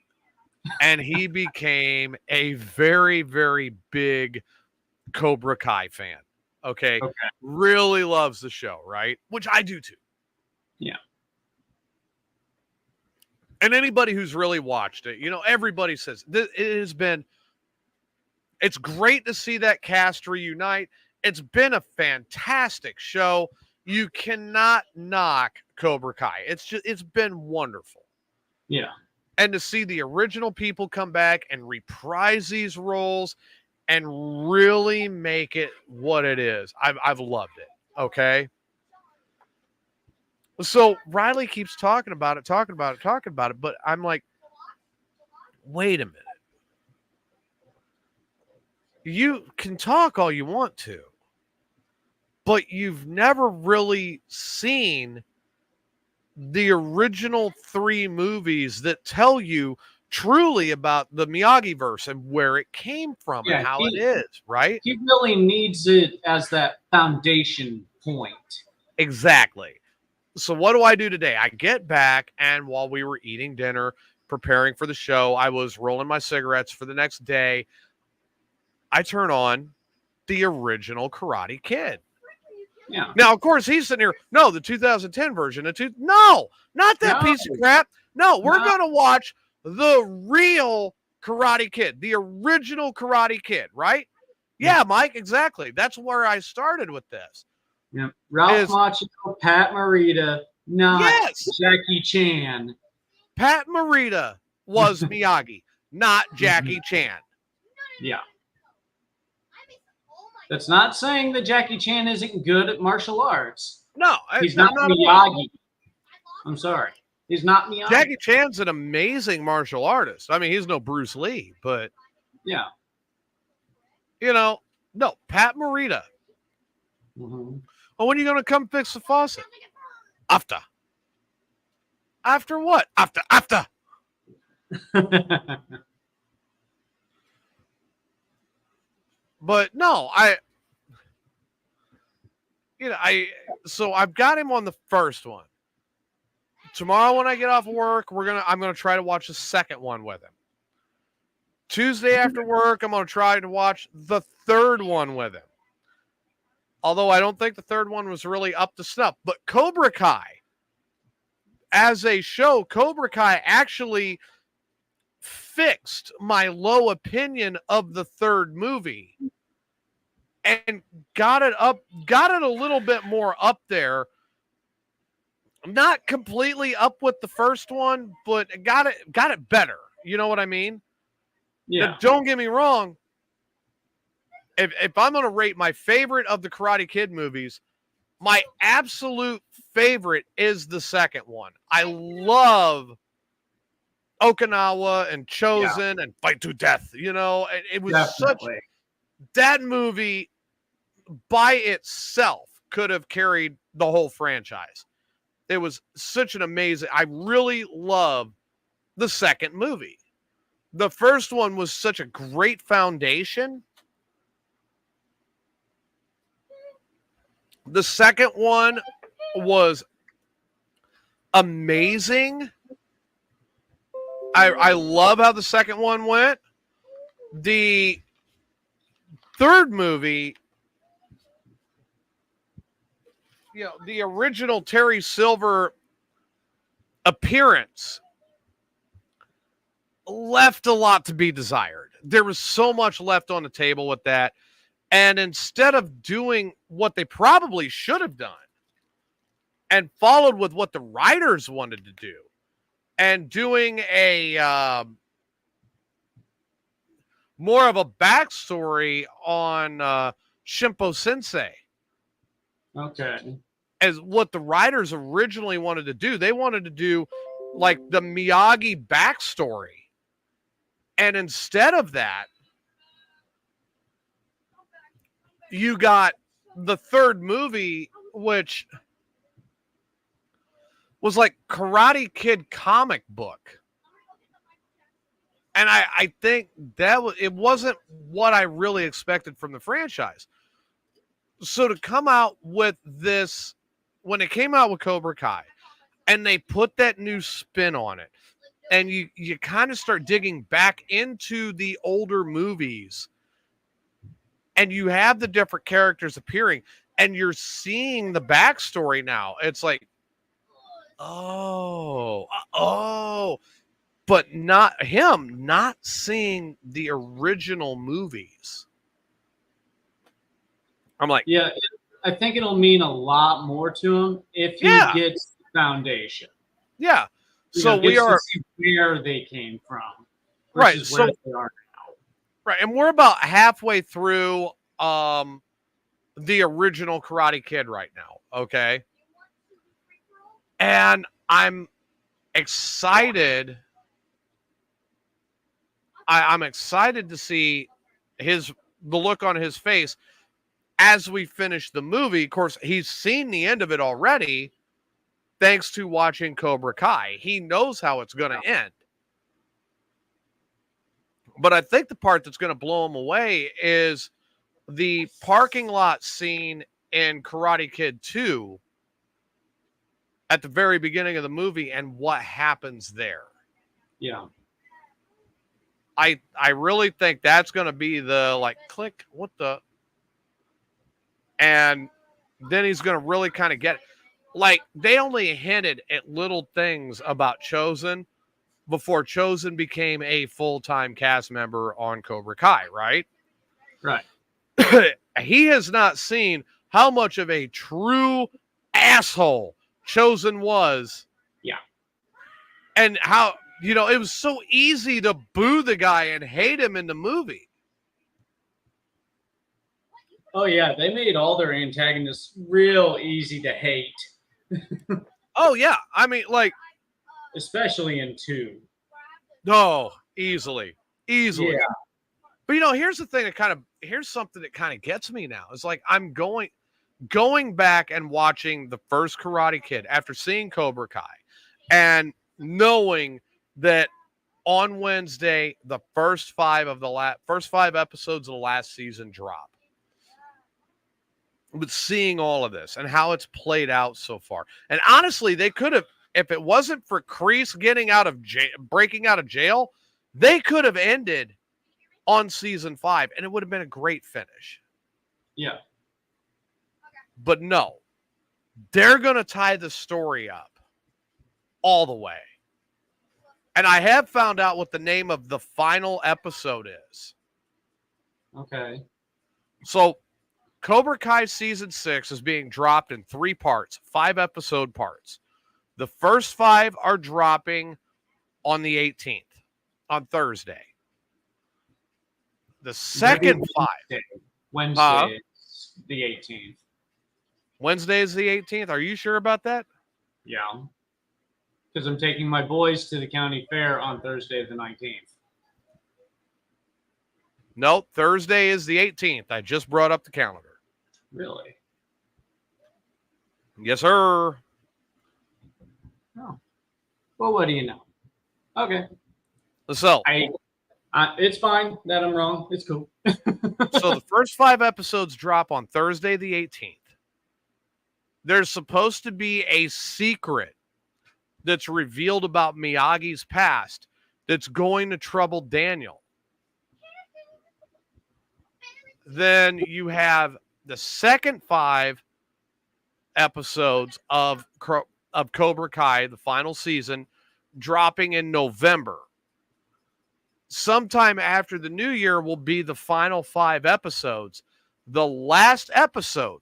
and he became a very, very big Cobra Kai fan. Okay. Really loves the show, right? Which I do too. Yeah. And anybody who's really watched it, everybody says it's great to see that cast reunite. It's been a fantastic show. You cannot knock Cobra Kai. It's been wonderful. Yeah. And to see the original people come back and reprise these roles and really make it what it is. I've loved it. Okay. So Riley keeps talking about it, but I'm like, wait a minute. You can talk all you want to, but you've never really seen the original 3 movies that tell you truly about the Miyagi-verse and where it came from and how it is, right? He really needs it as that foundation point. Exactly. So what do I do today? I get back, and while we were eating dinner, preparing for the show, I was rolling my cigarettes for the next day. I turn on the original Karate Kid. Yeah. Now, of course, he's sitting here. No, the 2010 version. No, not that piece of crap. No, we're going to watch the real Karate Kid, the original Karate Kid, right? Yeah, Mike, exactly. That's where I started with this. Yeah. Ralph Macchio, Pat Morita, not Jackie Chan. Pat Morita was Miyagi, not Jackie Chan. Yeah. That's not saying that Jackie Chan isn't good at martial arts. No, he's not Miyagi. I'm sorry. He's not Miyagi. Jackie Chan's an amazing martial artist. I mean, he's no Bruce Lee, but yeah. No, Pat Morita. Mm-hmm. Oh, when are you going to come fix the faucet? After. After what? After. But no, so I've got him on the first one. Tomorrow when I get off work, I'm gonna try to watch the second one with him. Tuesday after work, I'm gonna try to watch the third one with him. Although I don't think the third one was really up to snuff. But Cobra Kai, as a show, Cobra Kai actually fixed my low opinion of the third movie and got it a little bit more up there. Not completely up with the first one, but got it better. You know what I mean? Yeah. Now, don't get me wrong. If I'm going to rate my favorite of the Karate Kid movies, my absolute favorite is the second one. I love Okinawa and Chosen and Fight to Death. It was Definitely. that movie by itself could have carried the whole franchise. It was such an amazing. I really love the second movie. The first one was such a great foundation. The second one was amazing. I love how the second one went. The third movie, the original Terry Silver appearance left a lot to be desired. There was so much left on the table with that. And instead of doing what they probably should have done and followed with what the writers wanted to do and doing a more of a backstory on Shimpo Sensei Okay. as what the writers originally wanted to do. They wanted to do like the Miyagi backstory. And instead of that, you got the third movie, which was like Karate Kid comic book. And I think it wasn't what I really expected from the franchise. So to come out with this, when it came out with Cobra Kai, and they put that new spin on it, and you kind of start digging back into the older movies, and you have the different characters appearing, and you're seeing the backstory now. It's like, oh, but not seeing the original movies. I'm like, Yeah, I think it'll mean a lot more to him if he gets the foundation. yeah. So we are to see where they came from, right? Where So they are now. Right, and we're about halfway through the original Karate Kid right now. Okay, and I'm excited. I'm excited to see the look on his face as we finish the movie. Of course, he's seen the end of it already, thanks to watching Cobra Kai. He knows how it's going to end. But I think the part that's going to blow him away is the parking lot scene in Karate Kid 2 at the very beginning of the movie and what happens there. Yeah. I really think that's going to be the like click, what the, and then he's going to really kind of get it. Like they only hinted at little things about Chosen before Chosen became a full-time cast member on Cobra Kai, right? Right. He has not seen how much of a true asshole Chosen was. Yeah. And how, it was so easy to boo the guy and hate him in the movie. Oh, yeah. They made all their antagonists real easy to hate. Oh, yeah. I mean, like. Especially in 2. No, easily. Yeah. But, here's the thing here's something that kind of gets me now. It's like I'm going back and watching the first Karate Kid after seeing Cobra Kai and knowing that on Wednesday, the first 5 episodes of the last season drop. But seeing all of this and how it's played out so far. And honestly, they could have, if it wasn't for Kreese breaking out of jail, they could have ended on season 5 and it would have been a great finish. Yeah. But no, they're going to tie the story up all the way. And I have found out what the name of the final episode is. Okay. So Cobra Kai season 6 is being dropped in 3 parts, 5-episode parts. The first 5 are dropping on the 18th, on Thursday. The second 5. Wednesday is the 18th. Wednesday is the 18th. Are you sure about that? Yeah. Because I'm taking my boys to the county fair on Thursday the 19th. No, Thursday is the 18th. I just brought up the calendar. Really? Yes, sir. Oh. Well, what do you know? Okay. So, it's fine that I'm wrong. It's cool. so the first 5 episodes drop on Thursday the 18th. There's supposed to be a secret that's revealed about Miyagi's past that's going to trouble Daniel. Then you have the second 5 episodes of of Cobra Kai, the final season, dropping in November. Sometime after the new year will be the final 5 episodes. The last episode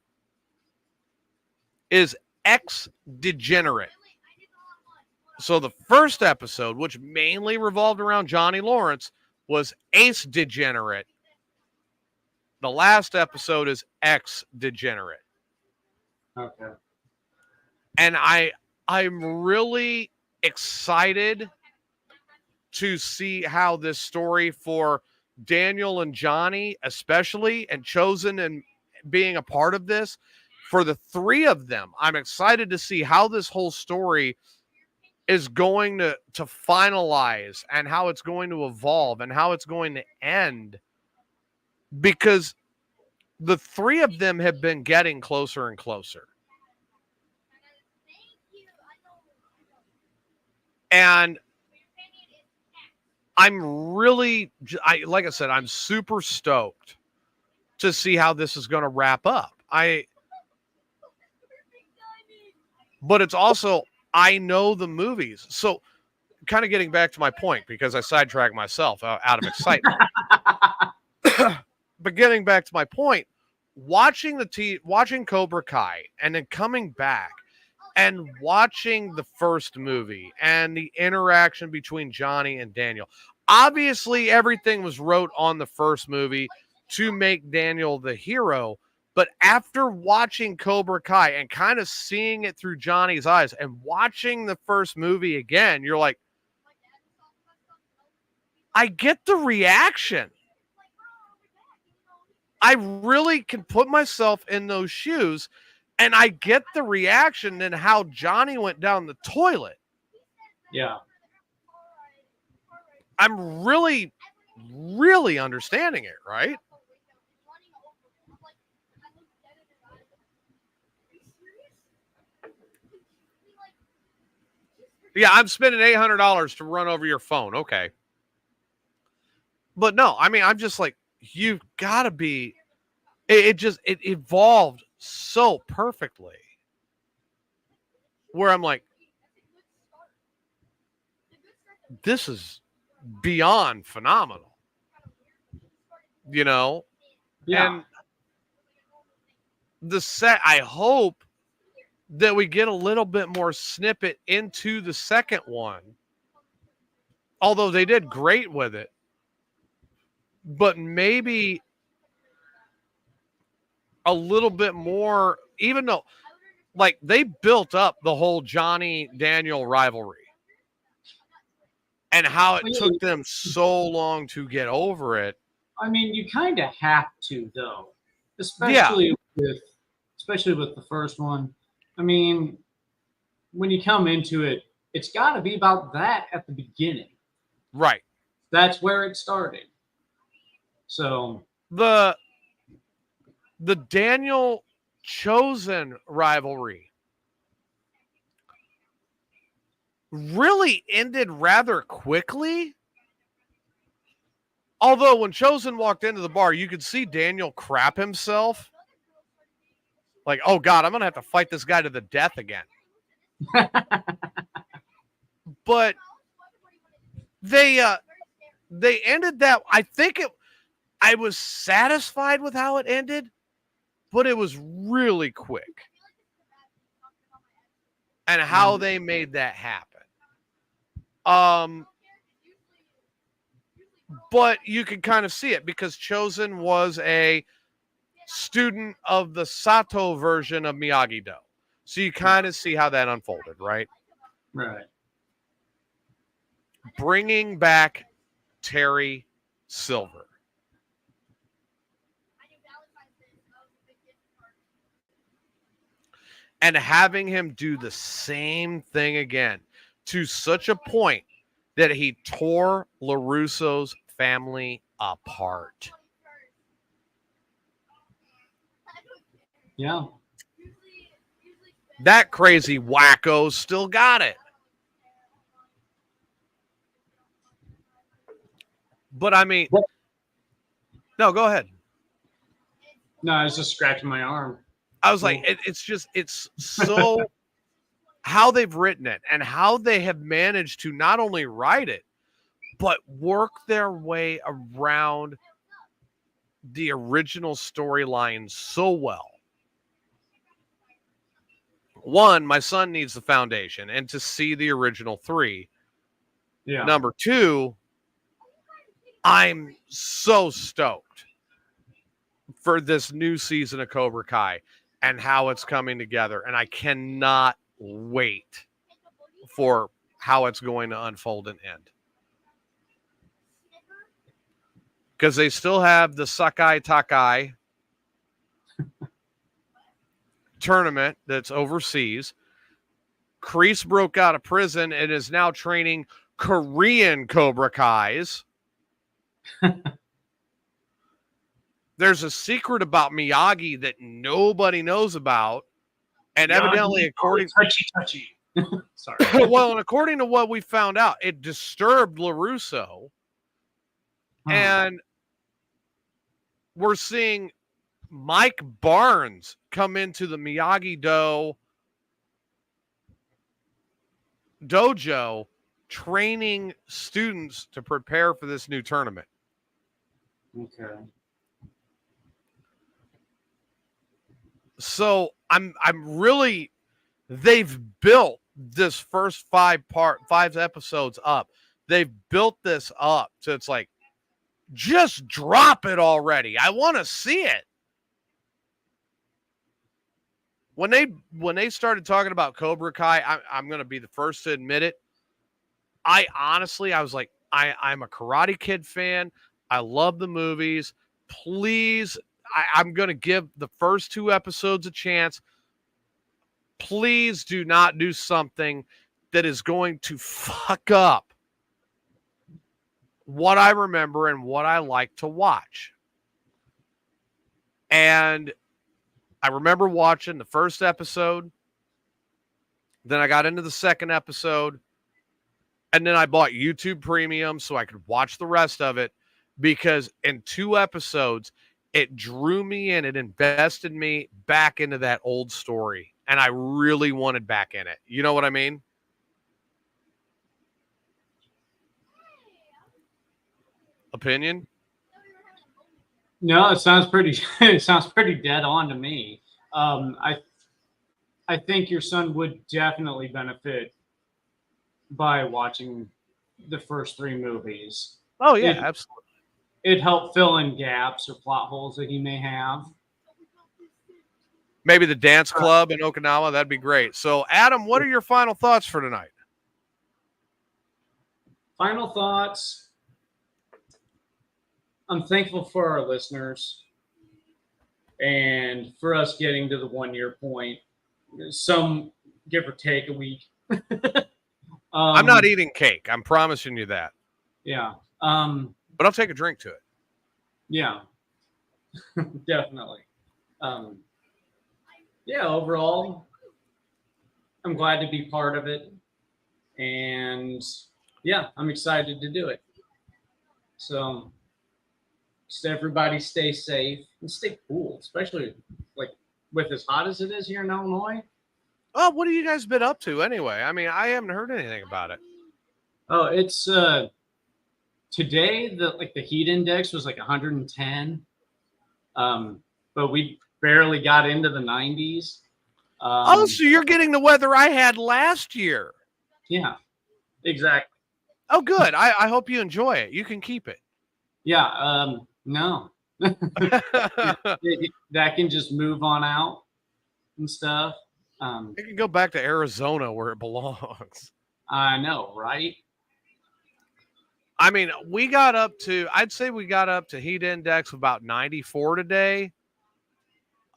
is X Degenerate. So the first episode, which mainly revolved around Johnny Lawrence, was Ace Degenerate. The last episode is X Degenerate. Okay. And I'm really excited to see how this story for Daniel and Johnny, especially, and Chosen and being a part of this, for the 3 of them, I'm excited to see how this whole story is going to finalize and how it's going to evolve and how it's going to end. Because the 3 of them have been getting closer and closer. And I'm really, like I said, I'm super stoked to see how this is going to wrap up. But it's also, I know the movies. So kind of getting back to my point, because I sidetracked myself out of excitement. But getting back to my point, watching Cobra Kai and then coming back and watching the first movie and the interaction between Johnny and Daniel. Obviously, everything was wrote on the first movie to make Daniel the hero. But after watching Cobra Kai and kind of seeing it through Johnny's eyes and watching the first movie again, you're like, I get the reaction. I really can put myself in those shoes, and I get the reaction and how Johnny went down the toilet. Yeah. I'm really, really understanding it, right? Yeah, I'm spending $800 to run over your phone. Okay. But no, I mean, I'm just like, you've got to be, it evolved so perfectly where I'm like, this is beyond phenomenal, you know? Yeah. And I hope that we get a little bit more snippet into the second one, although they did great with it, but maybe a little bit more, even though, like, they built up the whole Johnny Daniel rivalry and how it took them so long to get over it. I mean, you kind of have to, though, especially with the first one. I mean, when you come into it, it's got to be about that at the beginning. Right. That's where it started. So the Daniel Chosen rivalry really ended rather quickly. Although when Chosen walked into the bar, you could see Daniel crap himself. Like, oh God, I'm going to have to fight this guy to the death again. But they ended that. I was satisfied with how it ended, but it was really quick. And how they made that happen. But you can kind of see it because Chosen was a student of the Sato version of Miyagi-Do. So you kind of see how that unfolded, right? Right. Bringing back Terry Silver. And having him do the same thing again to such a point that he tore LaRusso's family apart. Yeah. That crazy wacko still got it. But I mean, no, go ahead. No, I was just scratching my arm. I was like, it's so how they've written it and how they have managed to not only write it, but work their way around the original storyline so well. One, my son needs the foundation and to see the original 3. Yeah. Number 2, I'm so stoked for this new season of Cobra Kai and how it's coming together. And I cannot wait for how it's going to unfold and end. Because they still have the Sakai Takai tournament that's overseas. Kreese broke out of prison and is now training Korean Cobra Kais. There's a secret about Miyagi that nobody knows about. And Miyagi, evidently, according touchy. Sorry. well, and according to what we found out, it disturbed LaRusso. And we're seeing Mike Barnes come into the Miyagi-Do dojo training students to prepare for this new tournament. Okay. So I'm really, they've built this first 5 episodes up. They've built this up. So it's like, just drop it already. I want to see it. When they started talking about Cobra Kai, I'm going to be the first to admit it. I was like, I'm a Karate Kid fan. I love the movies. Please, I'm going to give the first 2 episodes a chance. Please do not do something that is going to fuck up what I remember and what I like to watch. And I remember watching the first episode. Then I got into the second episode. And then I bought YouTube Premium so I could watch the rest of it. Because in 2 episodes, it drew me in. It invested me back into that old story. And I really wanted back in it. You know what I mean? Opinion? No, it sounds pretty. It sounds pretty dead on to me. I think your son would definitely benefit by watching the first 3 movies. Oh yeah, absolutely. It'd help fill in gaps or plot holes that he may have. Maybe the dance club in Okinawa. That'd be great. So, Adam, what are your final thoughts for tonight? Final thoughts. I'm thankful for our listeners and for us getting to the 1-year point. Some give or take a week. I'm not eating cake. I'm promising you that. Yeah. But I'll take a drink to it. Yeah. Definitely. Yeah, overall, I'm glad to be part of it. And yeah, I'm excited to do it. So just everybody stay safe and stay cool, especially like with as hot as it is here in Illinois. Oh, what have you guys been up to anyway? I mean, I haven't heard anything about it. Oh, it's today the heat index was like 110. But we barely got into the 90s. Oh, so you're getting the weather I had last year. Yeah, exactly. Oh, good. I hope you enjoy it. You can keep it. Yeah, no. That can just move on out and stuff. It can go back to Arizona where it belongs. I know, right? I mean, I'd say we got up to heat index of about 94 today.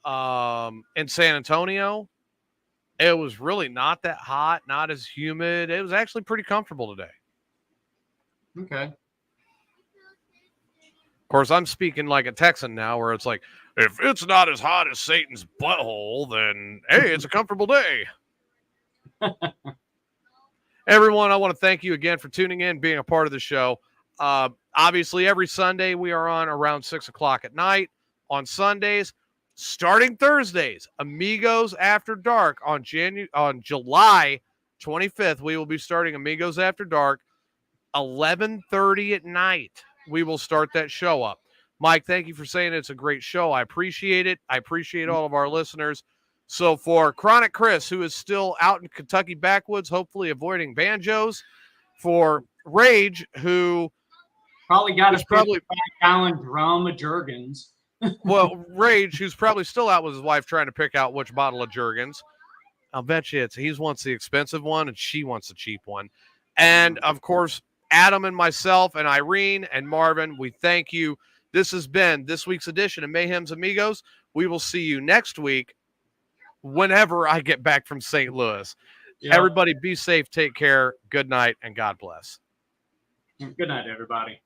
In San Antonio, it was really not that hot, not as humid. It was actually pretty comfortable today. Okay. Of course, I'm speaking like a Texan now, where it's like, if it's not as hot as Satan's butthole, then hey, it's a comfortable day. Everyone, I want to thank you again for tuning in, being a part of the show. Obviously, every Sunday we are on around 6 o'clock at night. On Sundays, starting Thursdays, Amigos After Dark on July 25th. We will be starting Amigos After Dark, 11:30 at night. We will start that show up. Mike, thank you for saying it's a great show. I appreciate it. I appreciate all of our listeners. So for Chronic Chris, who is still out in Kentucky backwoods, hopefully avoiding banjos, for Rage, who Probably got a probably 55-gallon drum of Jergens. well, Rage, who's probably still out with his wife trying to pick out which bottle of Jergens. I'll bet you he wants the expensive one and she wants the cheap one. And of course, Adam and myself and Irene and Marvin, we thank you. This has been this week's edition of Mayhem's Amigos. We will see you next week whenever I get back from St. Louis. Yep. Everybody be safe, take care, good night, and God bless. Good night, everybody.